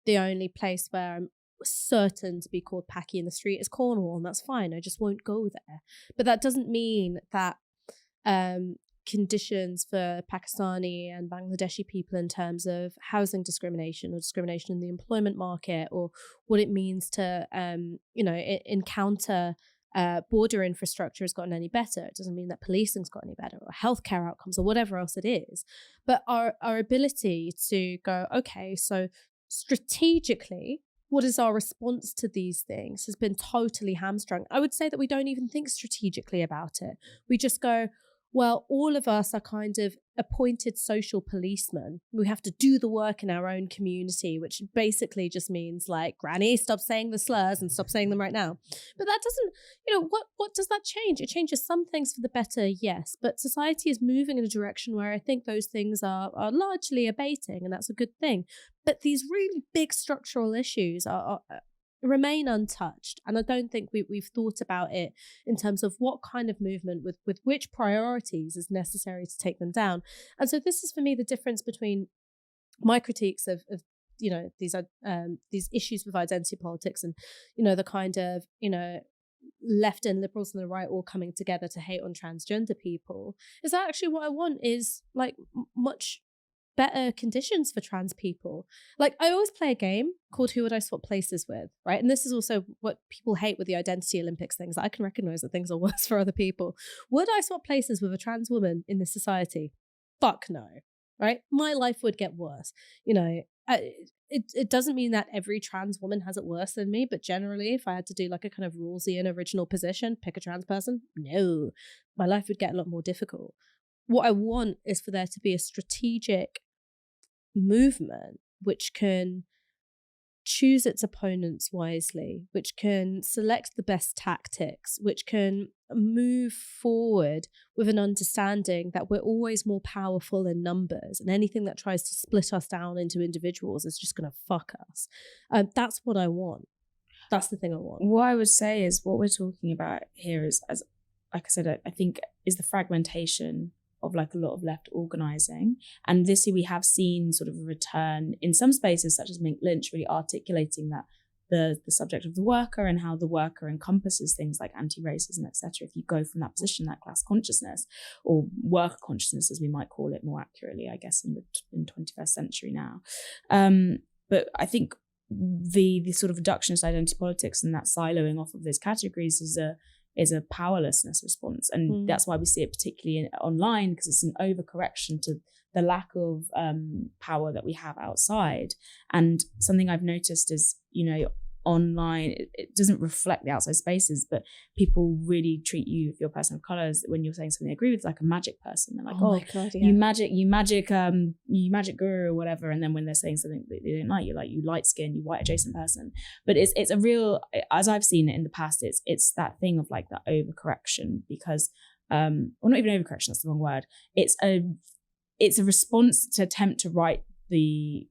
The only place where I'm certain to be called Paki in the street is Cornwall, and that's fine. I just won't go there. But that doesn't mean that conditions for Pakistani and Bangladeshi people in terms of housing discrimination or discrimination in the employment market, or what it means to encounter border infrastructure has gotten any better. It doesn't mean that policing's got any better, or healthcare outcomes, or whatever else it is. But our ability to go, okay, so strategically, what is our response to these things has been totally hamstrung. I would say that we don't even think strategically about it. We just go, well, all of us are kind of appointed social policemen. We have to do the work in our own community, which basically just means like, Granny, stop saying the slurs and stop saying them right now. But that doesn't, what does that change? It changes some things for the better, yes, but society is moving in a direction where I think those things are largely abating, and that's a good thing. But these really big structural issues are remain untouched, and I don't think we've thought about it in terms of what kind of movement with which priorities is necessary to take them down. And so this is for me the difference between my critiques of these issues with identity politics and the kind of left and liberals and the right all coming together to hate on transgender people, is that actually what I want is like much better conditions for trans people. Like, I always play a game called Who Would I Swap Places With, right? And this is also what people hate with the Identity Olympics things. I can recognize that things are worse for other people. Would I swap places with a trans woman in this society? Fuck no, right? My life would get worse. It doesn't mean that every trans woman has it worse than me, but generally, if I had to do like a kind of Rawlsian original position, pick a trans person, no, my life would get a lot more difficult. What I want is for there to be a strategic movement which can choose its opponents wisely, which can select the best tactics, which can move forward with an understanding that we're always more powerful in numbers, and anything that tries to split us down into individuals is just going to fuck us. That's what I want. That's the thing I want. What I would say is what we're talking about here is, as like I said, I think is the fragmentation of like a lot of left organising. And this year we have seen sort of a return in some spaces, such as Mink Lynch, really articulating that the subject of the worker and how the worker encompasses things like anti-racism, etc. If you go from that position, that class consciousness, or worker consciousness, as we might call it more accurately, I guess, in the 21st century now. But I think the sort of reductionist identity politics and that siloing off of those categories is a powerlessness response. And that's why we see it particularly online, because it's an overcorrection to the lack of power that we have outside. And something I've noticed is, online, it doesn't reflect the outside spaces, but people really treat you, if you're a person of colour, when you're saying something they agree with, like a magic person. They're like, my God, yeah. you magic guru or whatever. And then when they're saying something that they don't like, you're like, you light skin, you white adjacent person. But it's a real, as I've seen it in the past, it's that thing of like that overcorrection, because, or not even overcorrection, that's the wrong word. It's a response to attempt to right the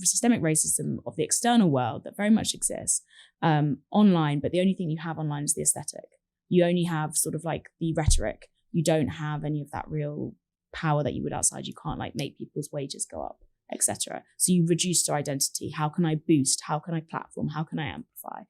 systemic racism of the external world that very much exists online, but the only thing you have online is the aesthetic. You only have sort of like the rhetoric. You don't have any of that real power that you would outside. You can't like make people's wages go up, etc. So you reduce your identity. How can I boost? How can I platform? How can I amplify?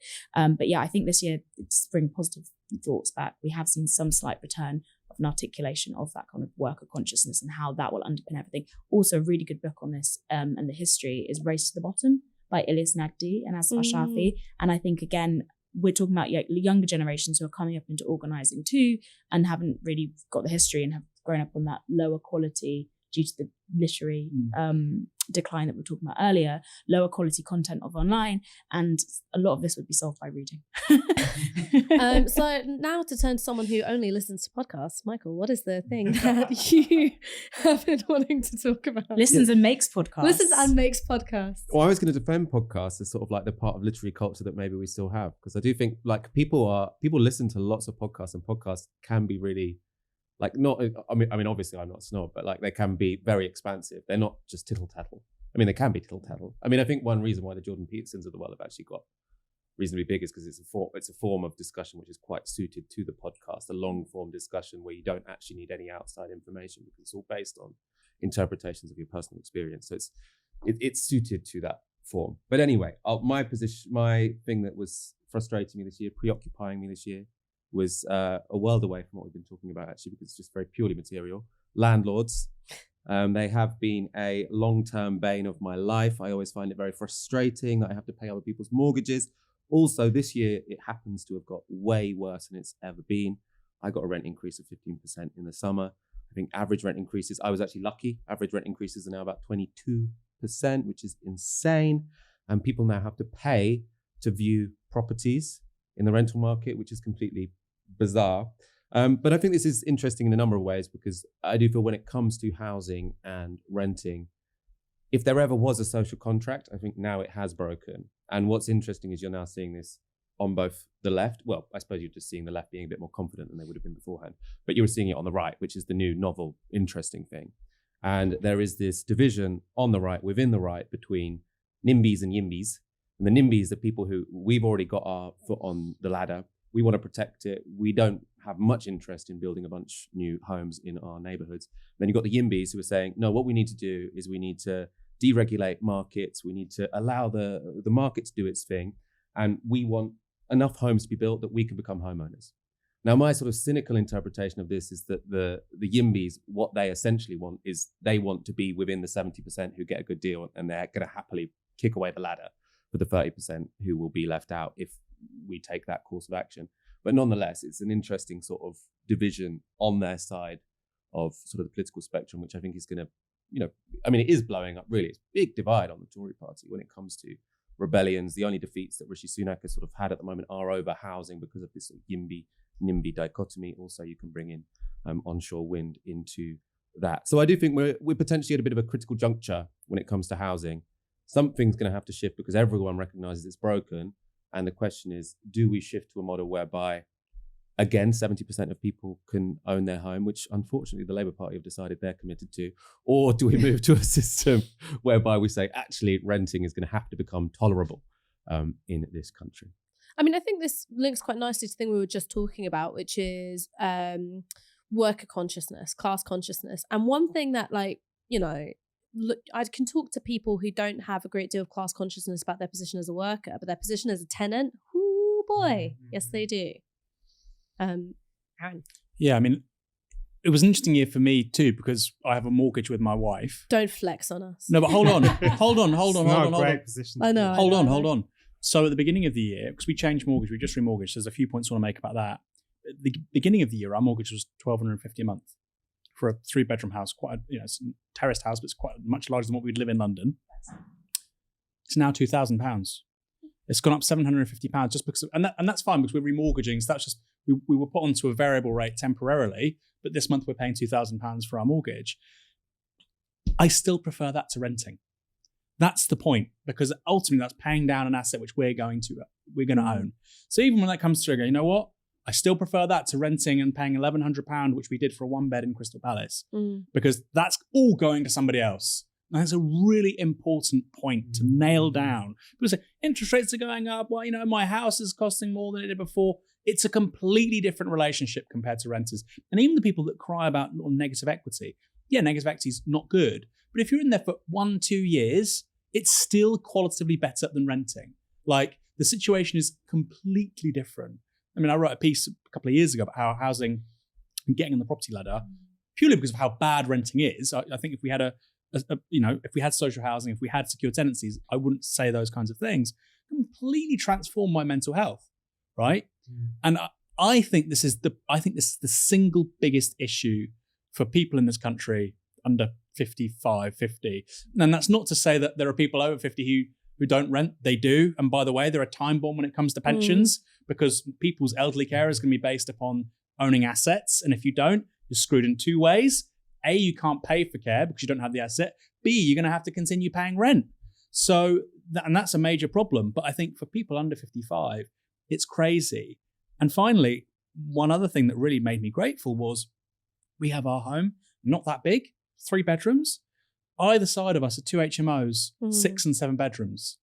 But yeah, I think this year it's bringing positive thoughts back. We have seen some slight return of an articulation of that kind of worker consciousness and how that will underpin everything. Also, a really good book on this and the history is Race to the Bottom by Ilyas Nagdi and Asfar Shafi. And I think, again, we're talking about younger generations who are coming up into organising too and haven't really got the history and have grown up on that lower quality due to the literary decline that we were talking about earlier, lower quality content of online, and a lot of this would be solved by reading. So now to turn to someone who only listens to podcasts, Michael, what is the thing that you have been wanting to talk about? Listens and makes podcasts. Listens and makes podcasts. Well, I was going to defend podcasts as sort of like the part of literary culture that maybe we still have, because I do think like people listen to lots of podcasts, and podcasts can be really like not. I mean, obviously I'm not a snob, but like they can be very expansive. They're not just tittle tattle. I mean, they can be tittle tattle. I mean, I think one reason why the Jordan Petersons of the world have actually got reasonably big is because it's a form of discussion which is quite suited to the podcast, a long form discussion where you don't actually need any outside information because it's all based on interpretations of your personal experience. So it's suited to that form. But anyway, my thing that was frustrating me this year, preoccupying me this year, was a world away from what we've been talking about actually, because it's just very purely material. Landlords. They have been a long-term bane of my life. I always find it very frustrating that I have to pay other people's mortgages. Also, this year, it happens to have got way worse than it's ever been. I got a rent increase of 15% in the summer. I think average rent increases, I was actually lucky. Average rent increases are now about 22%, which is insane. And people now have to pay to view properties in the rental market, which is completely bizarre. But I think this is interesting in a number of ways, because I do feel when it comes to housing and renting, if there ever was a social contract, I think now it has broken. And what's interesting is you're now seeing this on both the left. Well, I suppose you're just seeing the left being a bit more confident than they would have been beforehand. But you were seeing it on the right, which is the new novel, interesting thing. And there is this division on the right, within the right, between NIMBYs and YIMBYs. And the NIMBYs are people who we've already got our foot on the ladder. We want to protect it. We don't have much interest in building a bunch new homes in our neighborhoods. Then you've got the YIMBYs who are saying, no, what we need to do is we need to deregulate markets. We need to allow the market to do its thing. And we want enough homes to be built that we can become homeowners. Now, my sort of cynical interpretation of this is that the YIMBYs, what they essentially want is they want to be within the 70% who get a good deal, and they're going to happily kick away the ladder for the 30% who will be left out if we take that course of action. But nonetheless, it's an interesting sort of division on their side of sort of the political spectrum, which I think is going to, I mean, it is blowing up really. It's a big divide on the Tory party when it comes to rebellions. The only defeats that Rishi Sunak has sort of had at the moment are over housing because of this sort of YIMBY-NIMBY dichotomy. Also, you can bring in onshore wind into that. So I do think we're potentially at a bit of a critical juncture when it comes to housing. Something's going to have to shift because everyone recognises it's broken. And the question is, do we shift to a model whereby, again, 70% of people can own their home, which unfortunately the Labour Party have decided they're committed to? Or do we move to a system whereby we say, actually, renting is going to have to become tolerable in this country? I mean, I think this links quite nicely to the thing we were just talking about, which is worker consciousness, class consciousness. And one thing that, look, I can talk to people who don't have a great deal of class consciousness about their position as a worker, but their position as a tenant, oh boy, yes they do. Aaron. Yeah, I mean, it was an interesting year for me too, because I have a mortgage with my wife. Don't flex on us. No, but hold on. Hold on. I know. Hold on. So at the beginning of the year, because we changed mortgage, we just remortgaged. There's a few points I want to make about that. At the beginning of the year, our mortgage was $1,250 a month for a 3-bedroom house, it's a terraced house, but it's quite much larger than what we'd live in London. It's now £2,000. It's gone up £750 just because, and that's fine because we're remortgaging. So that's just we were put onto a variable rate temporarily, but this month we're paying £2,000 for our mortgage. I still prefer that to renting. That's the point, because ultimately that's paying down an asset which we're going to own. So even when that comes through, I go, you know what? I still prefer that to renting and paying £1,100, which we did for a 1-bed in Crystal Palace, because that's all going to somebody else. And that's a really important point to nail down. People say, interest rates are going up. Well, my house is costing more than it did before. It's a completely different relationship compared to renters. And even the people that cry about negative equity, negative equity is not good. But if you're in there for 1-2 years, it's still qualitatively better than renting. Like, the situation is completely different. I mean, I wrote a piece a couple of years ago about how housing and getting on the property ladder, purely because of how bad renting is. I think if we had if we had social housing, if we had secure tenancies, I wouldn't say those kinds of things. Completely transformed my mental health, right? And I think this is the single biggest issue for people in this country under 55, 50. And that's not to say that there are people over 50 who don't rent. They do. And by the way, they're a time bomb when it comes to pensions because people's elderly care is going to be based upon owning assets. And if you don't, you're screwed in two ways. A, you can't pay for care because you don't have the asset. B, you're going to have to continue paying rent. So, and that's a major problem. But I think for people under 55, it's crazy. And finally, one other thing that really made me grateful was we have our home, not that big, 3 bedrooms. Either side of us are 2 HMOs, 6 and 7 bedrooms.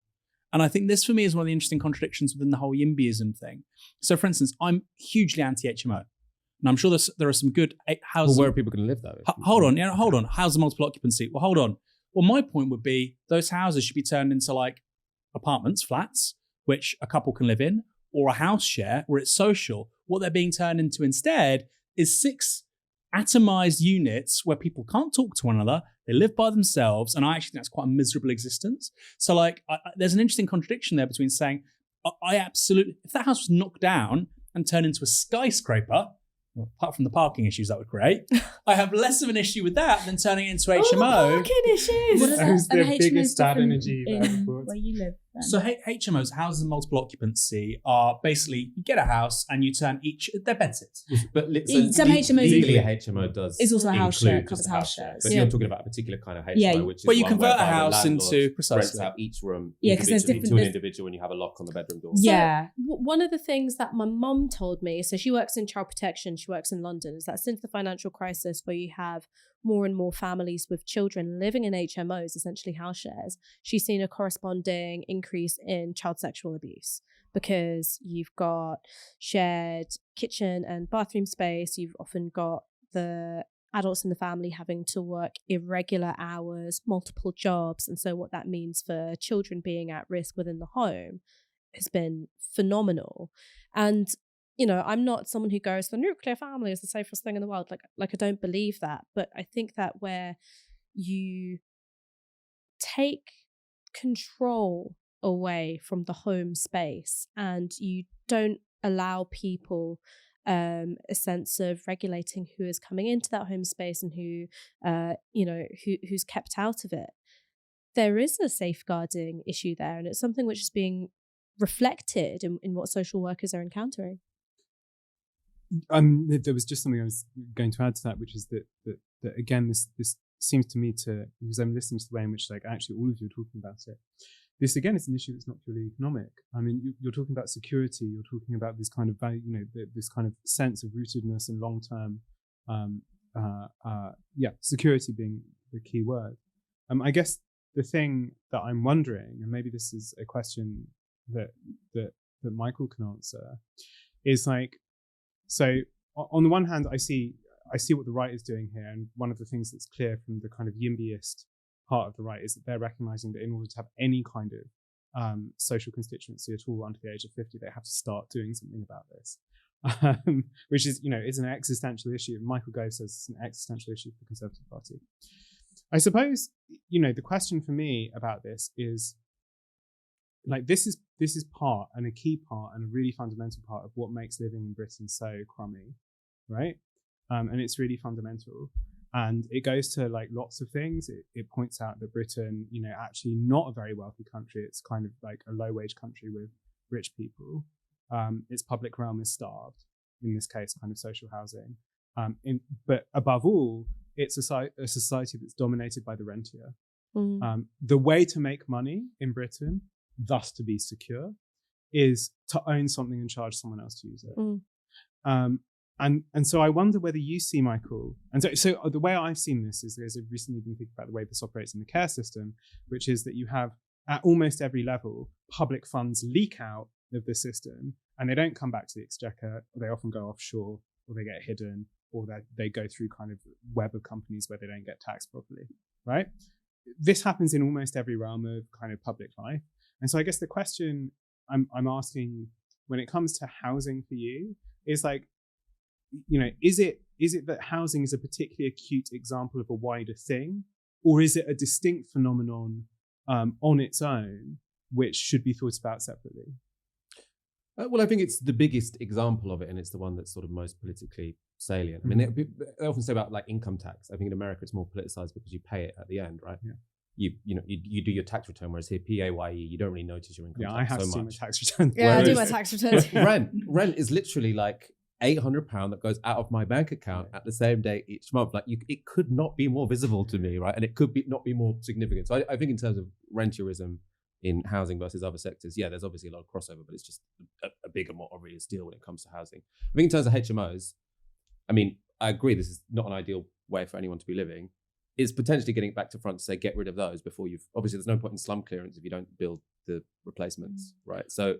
And I think this for me is one of the interesting contradictions within the whole YIMBYism thing. So for instance, I'm hugely anti-HMO. And I'm sure there are some good houses. Well, where are people going to live though? Hold on. How's the multiple occupancy? Well, hold on. Well, my point would be those houses should be turned into like apartments, flats, which a couple can live in, or a house share where it's social. What they're being turned into instead is 6 atomized units where people can't talk to one another. They live by themselves. And I actually think that's quite a miserable existence. So like, there's an interesting contradiction there between saying, I absolutely, if that house was knocked down and turned into a skyscraper, well, apart from the parking issues that would create, I have less of an issue with that than turning it into HMO. Oh, parking issues. What is that? Who's the And HMOs biggest bad different energy in reports? where you live? Then? So HMOs, houses of multiple occupancy, are basically you get a house and you turn each, they're bedsits. But Some HMOs legally a HMO does It's also a house share, include covers just a house share. shares. But Yeah. you're talking about a particular kind of HMO, Yeah. which is Well, you one convert a whereby the house landlord into precisely rents out each room Yeah, 'cause there's individually to an different- individual, and you have a lock on the bedroom door. Yeah. One of the things that my mum told me, so she works in child protection, she works in London, is that since the financial crisis where you have more and more families with children living in HMOs, essentially house shares, she's seen a corresponding increase in child sexual abuse because you've got shared kitchen and bathroom space. You've often got the adults in the family having to work irregular hours, multiple jobs. And so what that means for children being at risk within the home has been phenomenal. And you know, I'm not someone who goes, the nuclear family is the safest thing in the world. Like I don't believe that. But I think that where you take control away from the home space and you don't allow people a sense of regulating who is coming into that home space and who, who's kept out of it, there is a safeguarding issue there. And it's something which is being reflected in what social workers are encountering. There was just something I was going to add to that, which is that again, this seems to me to, because I'm listening to the way in which like actually all of you are talking about it. This again is an issue that's not purely economic. I mean, you're talking about security. You're talking about this kind of value, this kind of sense of rootedness and long-term, security being the key word. I guess the thing that I'm wondering, and maybe this is a question that Michael can answer, is like, so on the one hand, I see what the right is doing here, and one of the things that's clear from the kind of YIMBYist part of the right is that they're recognizing that in order to have any kind of social constituency at all under the age of 50, they have to start doing something about this, which is, is an existential issue. Michael Gove says it's an existential issue for the Conservative Party. I suppose, the question for me about this is, like, this is part, and a key part, and a really fundamental part of what makes living in Britain so crummy, right? And it's really fundamental. And it goes to like lots of things. It points out that Britain, actually not a very wealthy country. It's kind of like a low-wage country with rich people. Its public realm is starved, in this case, kind of social housing. But above all, it's a society that's dominated by the rentier. The way to make money in Britain, thus to be secure, is to own something and charge someone else to use it. And so I wonder whether you see, Michael, and so the way I've seen this is there's recently been thinking about the way this operates in the care system, which is that you have at almost every level, public funds leak out of the system and they don't come back to the exchequer, or they often go offshore, or they get hidden, or they go through kind of web of companies where they don't get taxed properly, right? This happens in almost every realm of kind of public life. And so I guess the question I'm asking when it comes to housing for you is like, is it that housing is a particularly acute example of a wider thing, or is it a distinct phenomenon on its own, which should be thought about separately? Well, I think it's the biggest example of it, and it's the one that's sort of most politically salient. I mean, they often say about like income tax. I think in America it's more politicized because you pay it at the end, right? Yeah. You do your tax return, whereas here PAYE you don't really notice your income tax so much. I have to do my tax return. Yeah, I do my tax return. Rent is literally like £800 that goes out of my bank account at the same day each month. Like it could not be more visible to me, right? And it could not be more significant. So I think in terms of rentierism in housing versus other sectors, yeah, there's obviously a lot of crossover, but it's just a bigger, more obvious deal when it comes to housing. I think in terms of HMOs, I mean, I agree this is not an ideal way for anyone to be living. It's potentially getting back to front to say get rid of those before you've, obviously there's no point in slum clearance if you don't build the replacements, right? So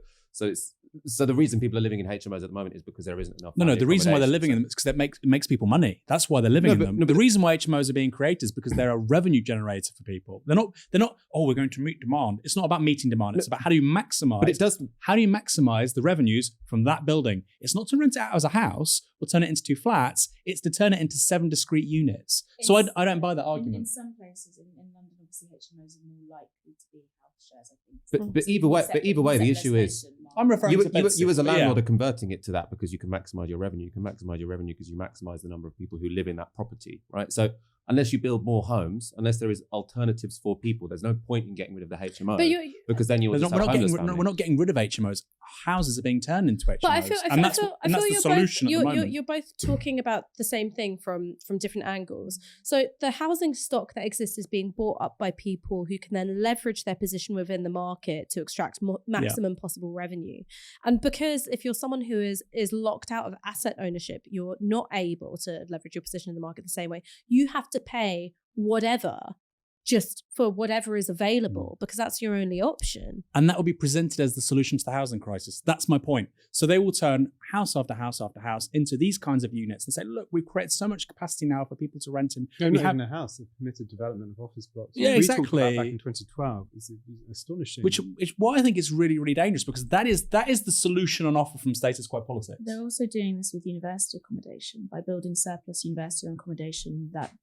the reason people are living in HMOs at the moment is because there isn't enough. No, the reason why they're living in them is because it makes people money. That's why they're living in them. The reason why HMOs are being created is because they're a revenue generator for people. They're not. Oh, we're going to meet demand. It's not about meeting demand. It's about how do you maximize. But it does. How do you maximize the revenues from that building? It's not to rent it out as a house or turn it into 2 flats. It's to turn it into 7 discrete units. So I don't buy that argument. In some places in London, obviously HMOs are more likely to be house shares, I think. But either way, the issue is I'm referring to you as a landlord are converting it to that because you can maximize your revenue. You can maximize your revenue because you maximize the number of people who live in that property, right? So unless you build more homes, unless there is alternatives for people, there's no point in getting rid of the HMO because then we're not getting rid of HMOs. Houses are being turned into HMOs. But I feel that's the solution at the moment. You're both talking about the same thing from different angles. So the housing stock that exists is being bought up by people who can then leverage their position within the market to extract maximum possible revenue. And because if you're someone who is locked out of asset ownership, you're not able to leverage your position in the market the same way. You have to pay whatever just for whatever is available because that's your only option. And that will be presented as the solution to the housing crisis. That's my point. So they will turn house after house after house into these kinds of units and say, look, we've created so much capacity now for people to rent. And not even a house, a permitted development of office blocks. Yeah, exactly. We talked about back in 2012. It's astonishing. Which why I think is really, really dangerous because that is the solution on offer from status quo politics. They're also doing this with university accommodation by building surplus university accommodation that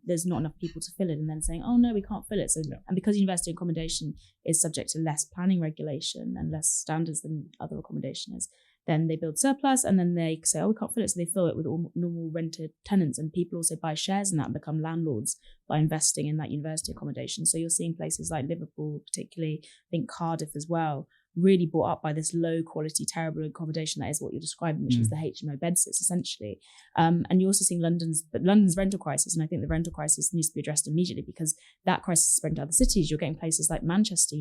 there's not enough people to fill it and then saying, oh no, we can't fill it. So and because university accommodation is subject to less planning regulation and less standards than other accommodation is, then they build surplus and then they say, oh, we can't fill it. So they fill it with all normal rented tenants, and people also buy shares in that and become landlords by investing in that university accommodation. So you're seeing places like Liverpool, particularly, I think Cardiff as well, really brought up by this low quality, terrible accommodation that is what you're describing, which is the HMO bedsits essentially. And you're also seeing London's rental crisis, and I think the rental crisis needs to be addressed immediately because that crisis is spread to other cities. You're getting places like Manchester,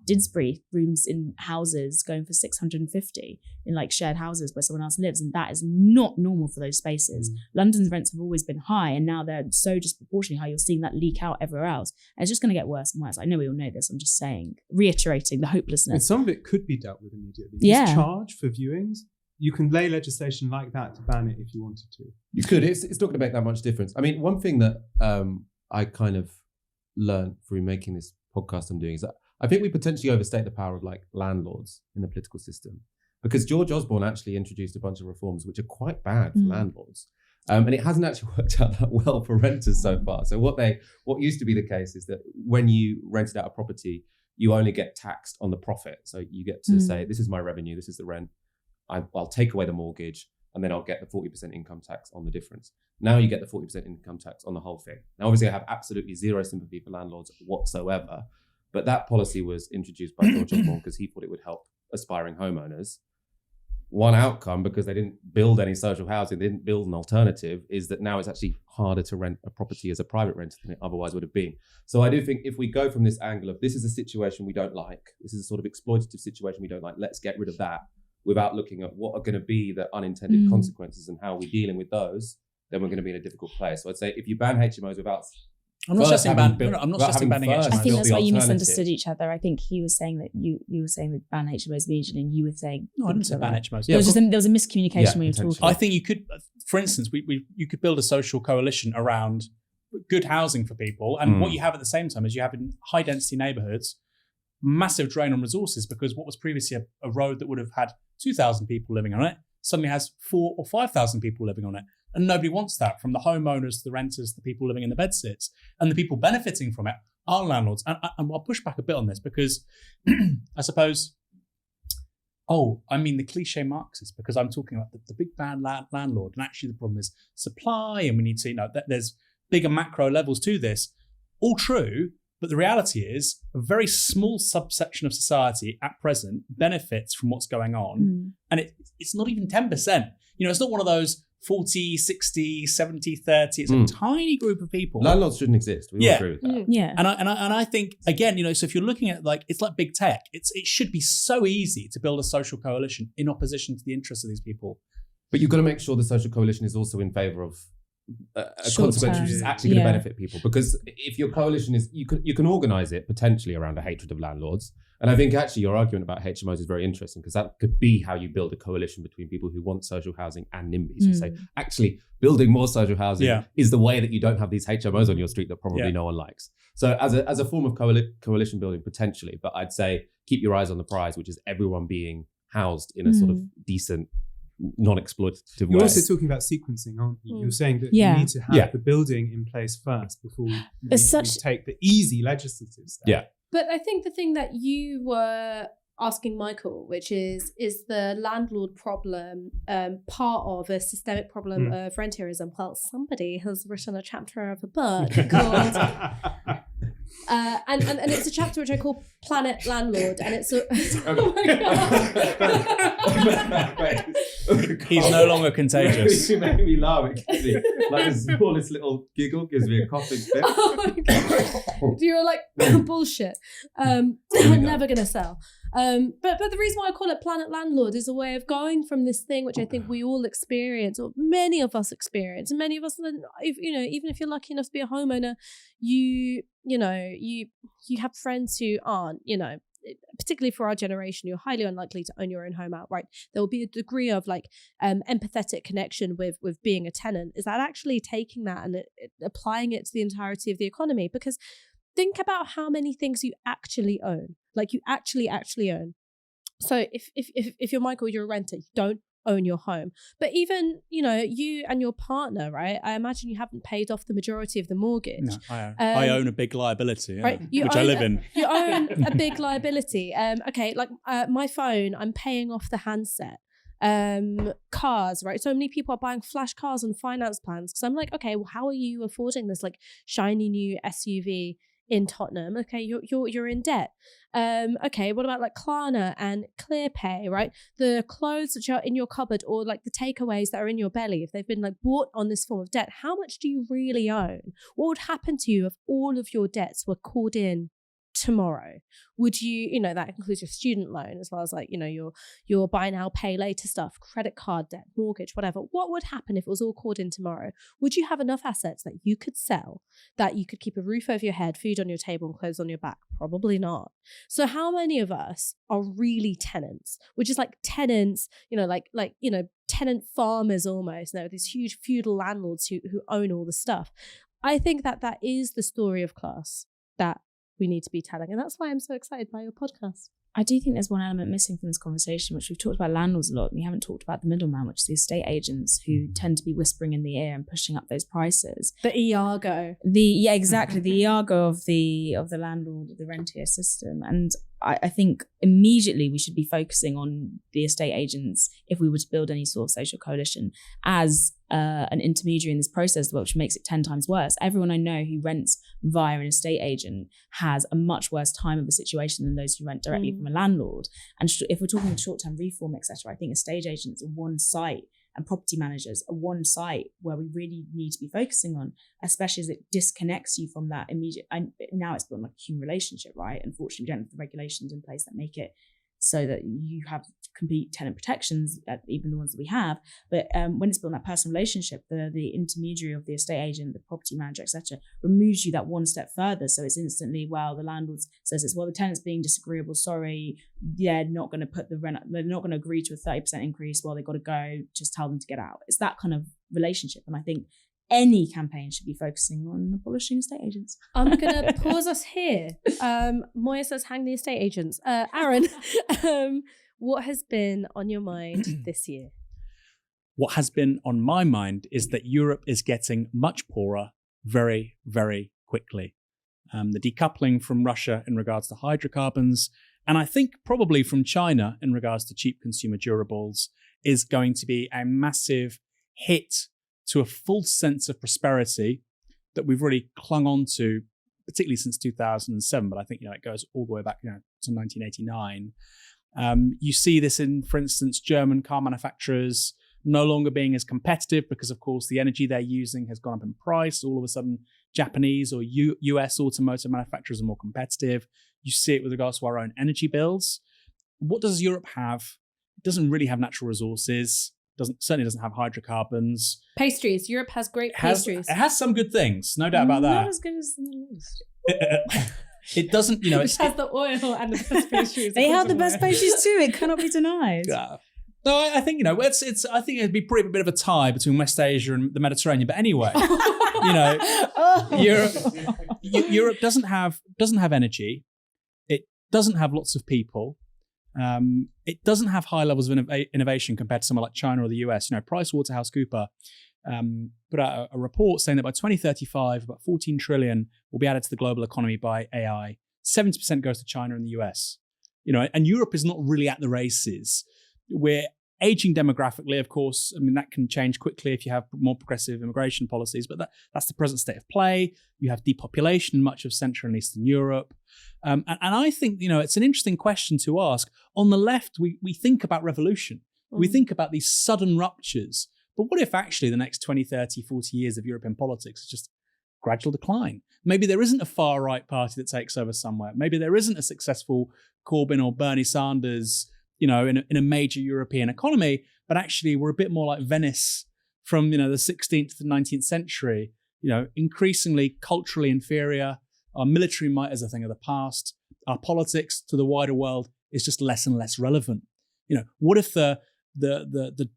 Didsbury, rooms in houses going for 650 in like shared houses where someone else lives, and that is not normal for those spaces. London's rents have always been high, and now they're so disproportionately high. You're seeing that leak out everywhere else, and it's just going to get worse and worse. I know we all know this. I'm just saying, reiterating the hopelessness. And some of it could be dealt with immediately. Yeah. Just charge for viewings. You can lay legislation like that to ban it if you wanted to. You could. It's not going to make that much difference. I mean, one thing that I kind of learned through making this podcast I'm doing is that I think we potentially overstate the power of like landlords in the political system, because George Osborne actually introduced a bunch of reforms which are quite bad for landlords. And it hasn't actually worked out that well for renters so far. So what used to be the case is that when you rented out a property, you only get taxed on the profit. So you get to say, this is my revenue, this is the rent. I'll take away the mortgage, and then I'll get the 40% income tax on the difference. Now you get the 40% income tax on the whole thing. Now, obviously, I have absolutely zero sympathy for landlords whatsoever, but that policy was introduced by George Osborne because he thought it would help aspiring homeowners. One outcome, because they didn't build any social housing, they didn't build an alternative, is that now it's actually harder to rent a property as a private renter than it otherwise would have been. So I do think if we go from this angle of this is a situation we don't like, this is a sort of exploitative situation we don't like, let's get rid of that, without looking at what are going to be the unintended consequences and how we're dealing with those, then we're going to be in a difficult place. So I'd say if you ban HMOs without... I'm not suggesting banning HMOs. I think that's why you misunderstood each other. I think he was saying that you were saying that ban HMOs immediately, and you were saying... No, I didn't say ban HMOs. There was a miscommunication when you were talking. I think you could, for instance, you could build a social coalition around good housing for people, and what you have at the same time is you have in high density neighbourhoods, massive drain on resources, because what was previously a road that would have had 2,000 people living on it suddenly has 4,000 or 5,000 people living on it. And nobody wants that, from the homeowners to the renters, the people living in the bedsits. And the people benefiting from it are landlords. And I'll push back a bit on this because I suppose oh, I mean the cliche Marxist, because I'm talking about the big bad landlord, and actually the problem is supply, and we need to, that there's bigger macro levels to this. All true, but the reality is a very small subsection of society at present benefits from what's going on, and it's not even 10%. It's not one of those 40, 60, 70, 30. It's a tiny group of people. Landlords shouldn't exist. We all agree with that. Yeah. And I think, again, so if you're looking at it's like big tech, it should be so easy to build a social coalition in opposition to the interests of these people. But you've got to make sure the social coalition is also in favour of a consequence which is actually going to benefit people. Because if your coalition is, you can organise it potentially around a hatred of landlords. And I think actually your argument about HMOs is very interesting, because that could be how you build a coalition between people who want social housing and NIMBYs. You say, actually, building more social housing is the way that you don't have these HMOs on your street that probably no one likes. So as a form of coalition building, potentially, but I'd say keep your eyes on the prize, which is everyone being housed in a sort of decent, non-exploitative way. You're also talking about sequencing, aren't you? You're saying that you need to have the building in place first before we take the easy legislative step. Yeah. But I think the thing that you were asking Michael, which is the landlord problem part of a systemic problem of rentierism? Well, somebody has written a chapter of a book called... and it's a chapter which I call Planet Landlord, and it's a... Oh my God. He's no longer contagious. You made me laugh. It gives me, like the smallest little giggle gives me a coughing fit. Oh my God. You're like, bullshit. We're never going to sell. But the reason why I call it Planet Landlord is a way of going from this thing which I think we all experience, or many of us experience, and many of us, even if you're lucky enough to be a homeowner, you have friends who aren't, particularly for our generation, you're highly unlikely to own your own home outright. There will be a degree of empathetic connection with being a tenant. Is that actually taking that and applying it to the entirety of the economy? Because think about how many things you actually own. You actually own. So if you're Michael, you're a renter, you don't own your home. But even, you and your partner, right? I imagine you haven't paid off the majority of the mortgage. No, I own a big liability, right? Which I live in. You own a big liability. My phone, I'm paying off the handset. Cars, right? So many people are buying flash cars on finance plans, because I'm like, okay, well, how are you affording this shiny new SUV in Tottenham? Okay, you're in debt. Okay, what about Klarna and ClearPay, right? The clothes that are in your cupboard, or the takeaways that are in your belly, if they've been bought on this form of debt, how much do you really own? What would happen to you if all of your debts were called in tomorrow? Would you, that includes your student loan, as well as your buy now, pay later stuff, credit card debt, mortgage, whatever. What would happen if it was all called in tomorrow? Would you have enough assets that you could sell, that you could keep a roof over your head, food on your table, and clothes on your back? Probably not. So how many of us are really tenants, which is tenants, tenant farmers almost? These huge feudal landlords who own all the stuff. I think that is the story of class that we need to be telling. And that's why I'm so excited by your podcast. I do think there's one element missing from this conversation, which we've talked about landlords a lot, and we haven't talked about the middleman, which is the estate agents, who tend to be whispering in the ear and pushing up those prices. The Iago. Exactly. The Iago of the landlord, of the rentier system. And I think immediately we should be focusing on the estate agents, if we were to build any sort of social coalition, as an intermediary in this process, which makes it 10 times worse. Everyone I know who rents via an estate agent has a much worse time of a situation than those who rent directly from a landlord. And if we're talking short-term reform, etc., I think estate agents are one site, and property managers are one site where we really need to be focusing on, especially as it disconnects you from that immediate. And now it's built like a human relationship, right? Unfortunately, we don't have the regulations in place that make it so that you have complete tenant protections, even the ones that we have. But when it's built that personal relationship, the intermediary of the estate agent, the property manager, etc., removes you that one step further. So it's instantly, the landlord says the tenant's being disagreeable. Sorry, they're not going to put the rent. They're not going to agree to a 30% increase. They've got to go. Just tell them to get out. It's that kind of relationship, and I think any campaign should be focusing on abolishing estate agents. I'm going to pause us here. Moya says, hang the estate agents. Aaron, what has been on your mind this year? What has been on my mind is that Europe is getting much poorer very, very quickly. The decoupling from Russia in regards to hydrocarbons And I think probably from China in regards to cheap consumer durables is going to be a massive hit to a false sense of prosperity that we've really clung on to, particularly since 2007. But I think, it goes all the way back, to 1989. You see this in, for instance, German car manufacturers no longer being as competitive because, of course, the energy they're using has gone up in price. All of a sudden, Japanese or US automotive manufacturers are more competitive. You see it with regards to our own energy bills. What does Europe have? It doesn't really have natural resources. Certainly doesn't have hydrocarbons. Pastries. Europe has great pastries. It has some good things, no doubt about that. Not as good as the Middle East. It doesn't, Which has the oil and the best pastries. They have the best pastries too. It cannot be denied. No, I think I think it'd be probably a bit of a tie between West Asia and the Mediterranean. But anyway, Europe doesn't have energy. It doesn't have lots of people. It doesn't have high levels of innovation compared to somewhere like China or the US. PricewaterhouseCoopers put out a report saying that by 2035, about 14 trillion will be added to the global economy by AI. 70% goes to China and the US. And Europe is not really at the races. We're aging demographically, of course. I mean, that can change quickly if you have more progressive immigration policies, but that's the present state of play. You have depopulation in much of Central and Eastern Europe. And I think, it's an interesting question to ask. On the left, we think about revolution. We think about these sudden ruptures. But what if actually the next 20, 30, 40 years of European politics is just gradual decline? Maybe there isn't a far-right party that takes over somewhere. Maybe there isn't a successful Corbyn or Bernie Sanders in a major European economy, but actually we're a bit more like Venice from, the 16th to the 19th century, increasingly culturally inferior. Our military might is a thing of the past. Our politics to the wider world is just less and less relevant. What if the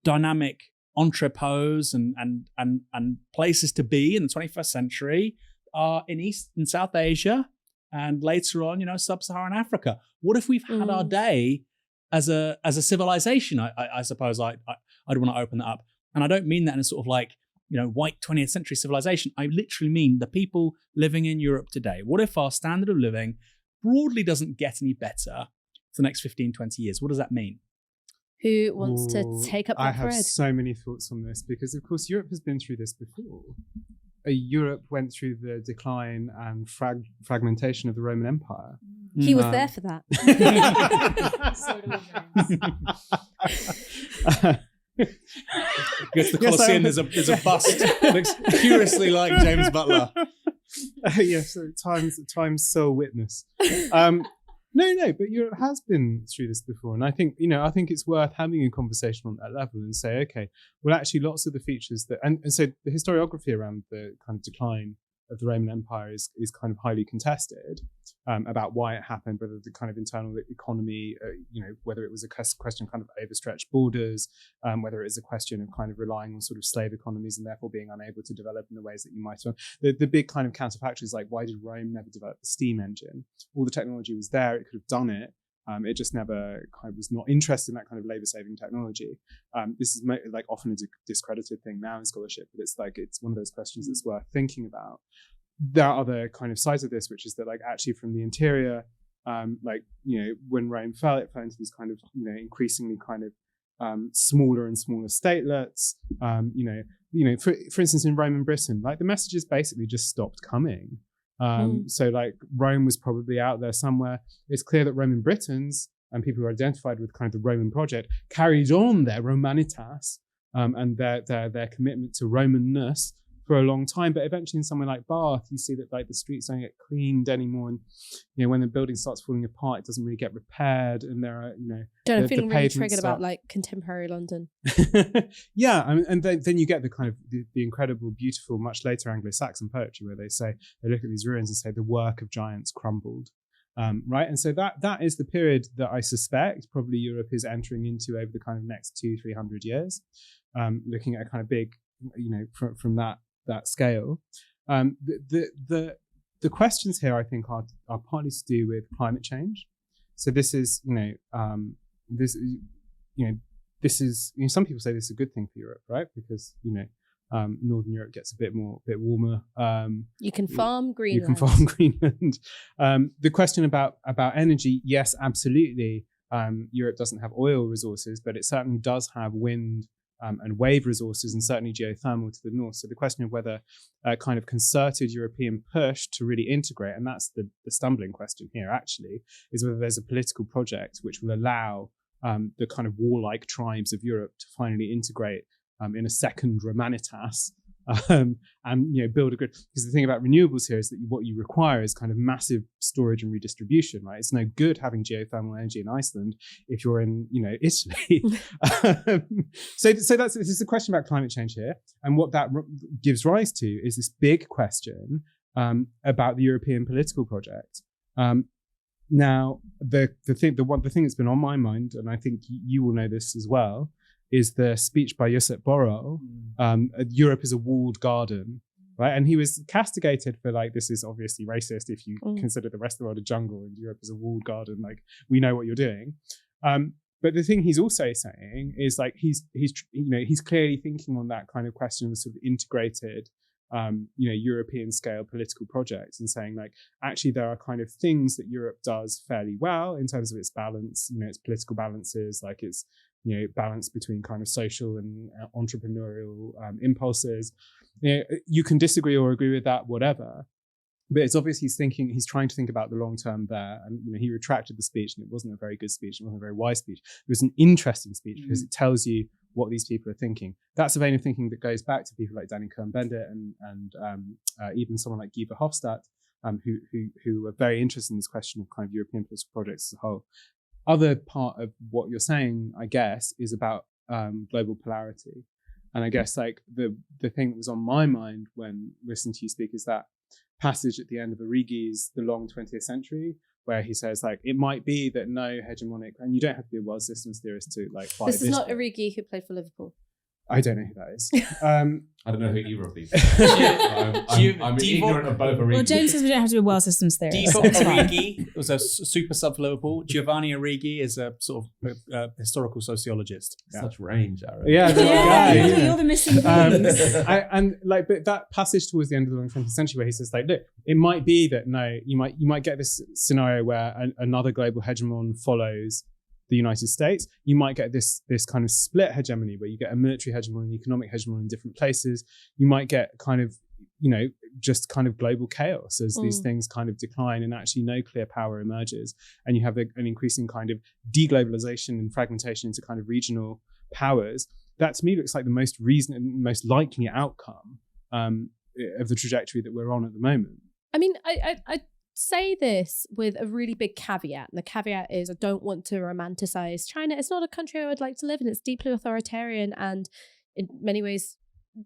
dynamic entrepôts and places to be in the 21st century are in East and South Asia and later on, Sub-Saharan Africa? What if we've had our day as a civilization? I suppose I'd want to open that up. And I don't mean that in a sort of like, white 20th century civilization. I literally mean the people living in Europe today. What if our standard of living broadly doesn't get any better for the next 15, 20 years? What does that mean? Who wants to take up that thread? I have so many thoughts on this because, of course, Europe has been through this before. Europe went through the decline and fragmentation of the Roman Empire. He was there for that. Go to the Colosseum, there's a bust that looks curiously like James Butler. Yes, time's sole witness. No, but Europe has been through this before, and I think it's worth having a conversation on that level and say, okay, well, actually, lots of the features that, and so the historiography around the kind of decline of the Roman Empire is kind of highly contested about why it happened, whether the kind of internal economy, whether it was a question kind of overstretched borders, whether it was a question of kind of relying on sort of slave economies and therefore being unable to develop in the ways that you might have. The big kind of counterfactual is like, why did Rome never develop the steam engine? All the technology was there, it could have done it. It just never kind of was not interested in that kind of labor-saving technology. This is like often a discredited thing now in scholarship, but it's one of those questions that's worth thinking about. There are other kind of sides of this, which is that like actually from the interior, when Rome fell, it fell into these kind of increasingly kind of smaller and smaller statelets. For instance, in Roman Britain, like the messages basically just stopped coming. So like Rome was probably out there somewhere. It's clear that Roman Britons and people who are identified with kind of the Roman project carried on their Romanitas and their commitment to Romanness for a long time. But eventually in somewhere like Bath, you see that like the streets don't get cleaned anymore. And, when the building starts falling apart, it doesn't really get repaired. And there are, I'm feeling really triggered about like contemporary London. Yeah. And then you get the kind of the incredible, beautiful, much later Anglo-Saxon poetry where they look at these ruins and say the work of giants crumbled. Right. And so that is the period that I suspect probably Europe is entering into over the kind of next 200-300 years, looking at a kind of big, from that scale. The questions here, I think, are partly to do with climate change. So this is, this is, some people say this is a good thing for Europe, right? Because, Northern Europe gets a bit warmer. You can farm Greenland. You can farm Greenland. The question about energy, yes, absolutely. Europe doesn't have oil resources, but it certainly does have wind and wave resources, and certainly geothermal to the north. So the question of whether a kind of concerted European push to really integrate, and that's the stumbling question here actually, is whether there's a political project which will allow the kind of warlike tribes of Europe to finally integrate in a second Romanitas, and build a grid. Because the thing about renewables here is that what you require is kind of massive storage and redistribution, right? It's no good having geothermal energy in Iceland if you're in Italy. So this is a question about climate change here, and what that gives rise to is this big question about the European political project. Now, the thing that's been on my mind, and I think you will know this as well, is the speech by Josep Borrell, Europe is a walled garden, right? And he was castigated for this is obviously racist if you consider the rest of the world a jungle and Europe is a walled garden, we know what you're doing. But the thing he's also saying is he's clearly thinking on that kind of question of a sort of integrated European scale political projects, and saying actually there are kind of things that Europe does fairly well in terms of its balance, its political balances, its balance between kind of social and entrepreneurial impulses. You can disagree or agree with that, whatever. But it's obviously he's trying to think about the long term there. And he retracted the speech, and it wasn't a very good speech. It wasn't a very wise speech. It was an interesting speech because it tells you what these people are thinking. That's a vein of thinking that goes back to people like Danny Cohn-Bendit and even someone like Guy Verhofstadt, who are very interested in this question of kind of European political projects as a whole. Other part of what you're saying, I guess, is about global polarity. And I guess the thing that was on my mind when listening to you speak is that passage at the end of Arrighi's The Long 20th Century, where he says it might be that no hegemonic, and you don't have to be a world systems theorist to buy this is not Arrighi who played for Liverpool. I don't know who that is. I don't know who either of these are. I'm ignorant of both Arrighi. Well, James says we don't have to be a world systems theorist. Divock Arrighi was a super sub for Liverpool. Giovanni Arrighi is a sort of historical sociologist. Such range, Aaron. Yeah, you're the missing piece. But that passage towards the end of the long 20th century, where he says, look, it might be that you might get this scenario where another global hegemon follows the United States. You might get this kind of split hegemony where you get a military hegemon and economic hegemon in different places. You might get kind of, just kind of global chaos as these things kind of decline and actually no clear power emerges. And you have an increasing kind of deglobalization and fragmentation into kind of regional powers. That to me looks like the most likely outcome of the trajectory that we're on at the moment. I mean, I say this with a really big caveat, and the caveat is I don't want to romanticize China. It's not a country I would like to live in. It's deeply authoritarian, and in many ways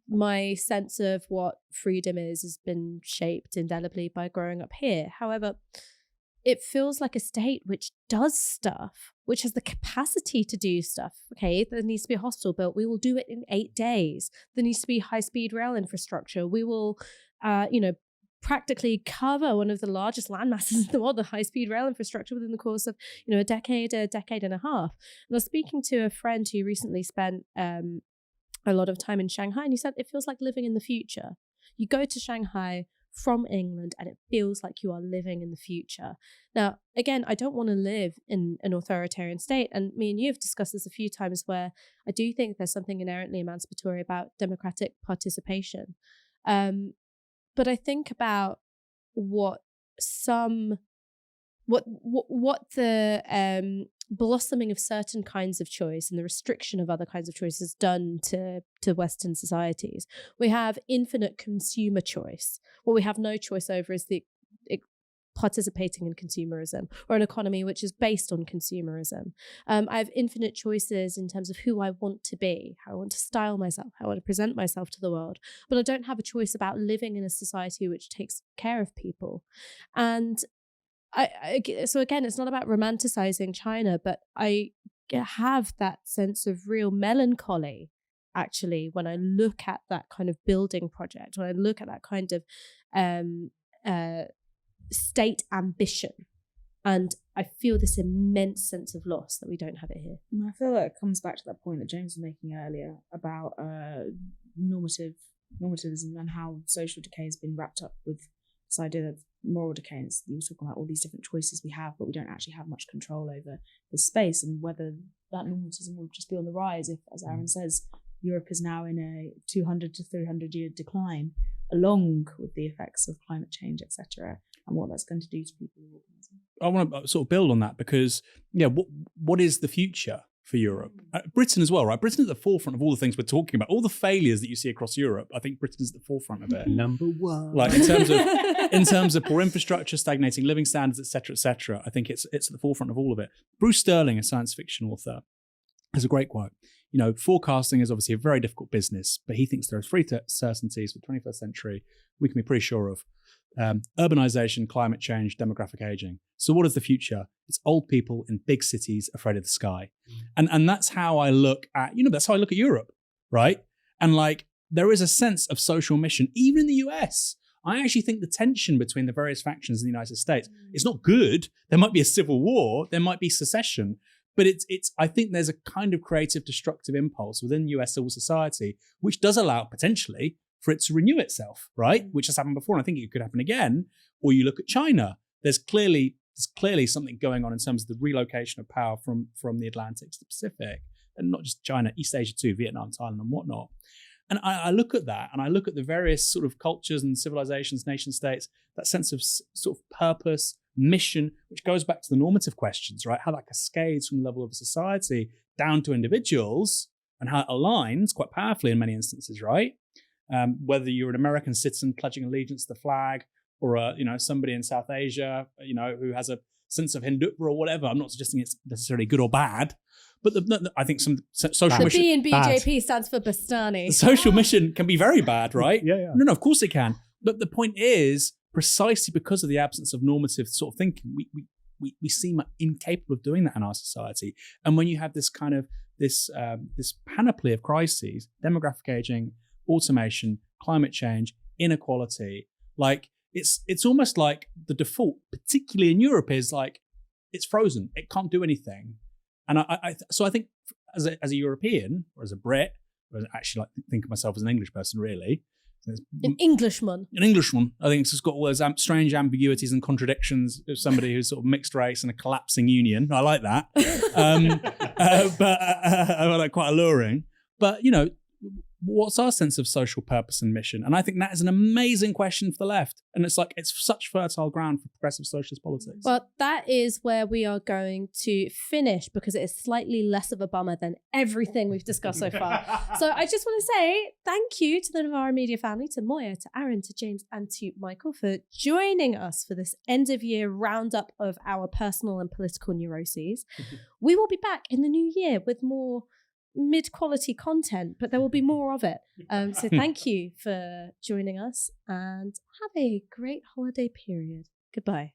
my sense of what freedom is has been shaped indelibly by growing up here. However, it feels like a state which does stuff, which has the capacity to do stuff. Okay, there needs to be a hospital built. We will do it in 8 days. There needs to be high-speed rail infrastructure. We will, practically cover one of the largest land masses in the world, the high-speed rail infrastructure, within the course of a decade and a half. And I was speaking to a friend who recently spent a lot of time in Shanghai, and he said it feels like living in the future. You go to Shanghai from England and it feels like you are living in the future. Now, again, I don't want to live in an authoritarian state, and me and you have discussed this a few times, where I do think there's something inherently emancipatory about democratic participation. But I think about what the blossoming of certain kinds of choice and the restriction of other kinds of choice has done to Western societies. We have infinite consumer choice. What we have no choice over is the participating in consumerism, or an economy which is based on consumerism. I have infinite choices in terms of who I want to be, how I want to style myself, how I want to present myself to the world, but I don't have a choice about living in a society which takes care of people. And so again, it's not about romanticizing China, but I have that sense of real melancholy, actually, when I look at that kind of building project, when I look at that kind of state ambition, and I feel this immense sense of loss that we don't have it here. I feel like it comes back to that point that James was making earlier about normative normativism and how social decay has been wrapped up with this idea of moral decay. And you were talking about all these different choices we have, but we don't actually have much control over the space, and whether that normativism will just be on the rise if, as Aaron says, Europe is now in a 200 to 300 year decline, along with the effects of climate change, etc., and what that's going to do to people. I want to sort of build on that because, what is the future for Europe? Britain as well, right? Britain is at the forefront of all the things we're talking about. All the failures that you see across Europe, I think Britain is at the forefront of it. Number one. Like in terms of poor infrastructure, stagnating living standards, etc., I think it's at the forefront of all of it. Bruce Sterling, a science fiction author, has a great quote. Forecasting is obviously a very difficult business, but he thinks there are three certainties for the 21st century we can be pretty sure of. Urbanization, climate change, demographic aging. So what is the future? It's old people in big cities afraid of the sky. And that's how I look at, that's how I look at Europe, right? And like, there is a sense of social mission, even in the US. I actually think the tension between the various factions in the United States is not good. There might be a civil war, there might be secession, but I think there's a kind of creative destructive impulse within US civil society, which does allow potentially for it to renew itself, right? Which has happened before, and I think it could happen again. Or you look at China, there's clearly something going on in terms of the relocation of power from the Atlantic to the Pacific, and not just China, East Asia too, Vietnam, Thailand, and whatnot. And I look at that, and I look at the various sort of cultures and civilizations, nation states, that sense of sort of purpose, mission, which goes back to the normative questions, right? How that cascades from the level of a society down to individuals, and how it aligns quite powerfully in many instances, right? Whether you're an American citizen pledging allegiance to the flag, or somebody in South Asia, who has a sense of Hindutva or whatever. I'm not suggesting it's necessarily good or bad, but I think some social mission. The B in BJP stands for Bastani. The social mission can be very bad, right? Yeah. No, of course it can. But the point is, precisely because of the absence of normative sort of thinking, we seem incapable of doing that in our society. And when you have this kind of this panoply of crises, demographic aging, automation, climate change, inequality, like it's almost like the default, particularly in Europe, is like it's frozen. It can't do anything. And so I think as a European or as a Brit, or actually like think of myself as an English person, really. An Englishman. I think it's just got all those strange ambiguities and contradictions of somebody who's sort of mixed race and a collapsing union. I like that. But I find that quite alluring. But, what's our sense of social purpose and mission? And I think that is an amazing question for the left. And it's such fertile ground for progressive socialist politics. Well, that is where we are going to finish, because it is slightly less of a bummer than everything we've discussed so far. So I just want to say thank you to the Novara Media family, to Moya, to Aaron, to James, and to Michael for joining us for this end of year roundup of our personal and political neuroses. We will be back in the new year with more mid-quality content, but there will be more of it. So thank you for joining us, and have a great holiday period. Goodbye.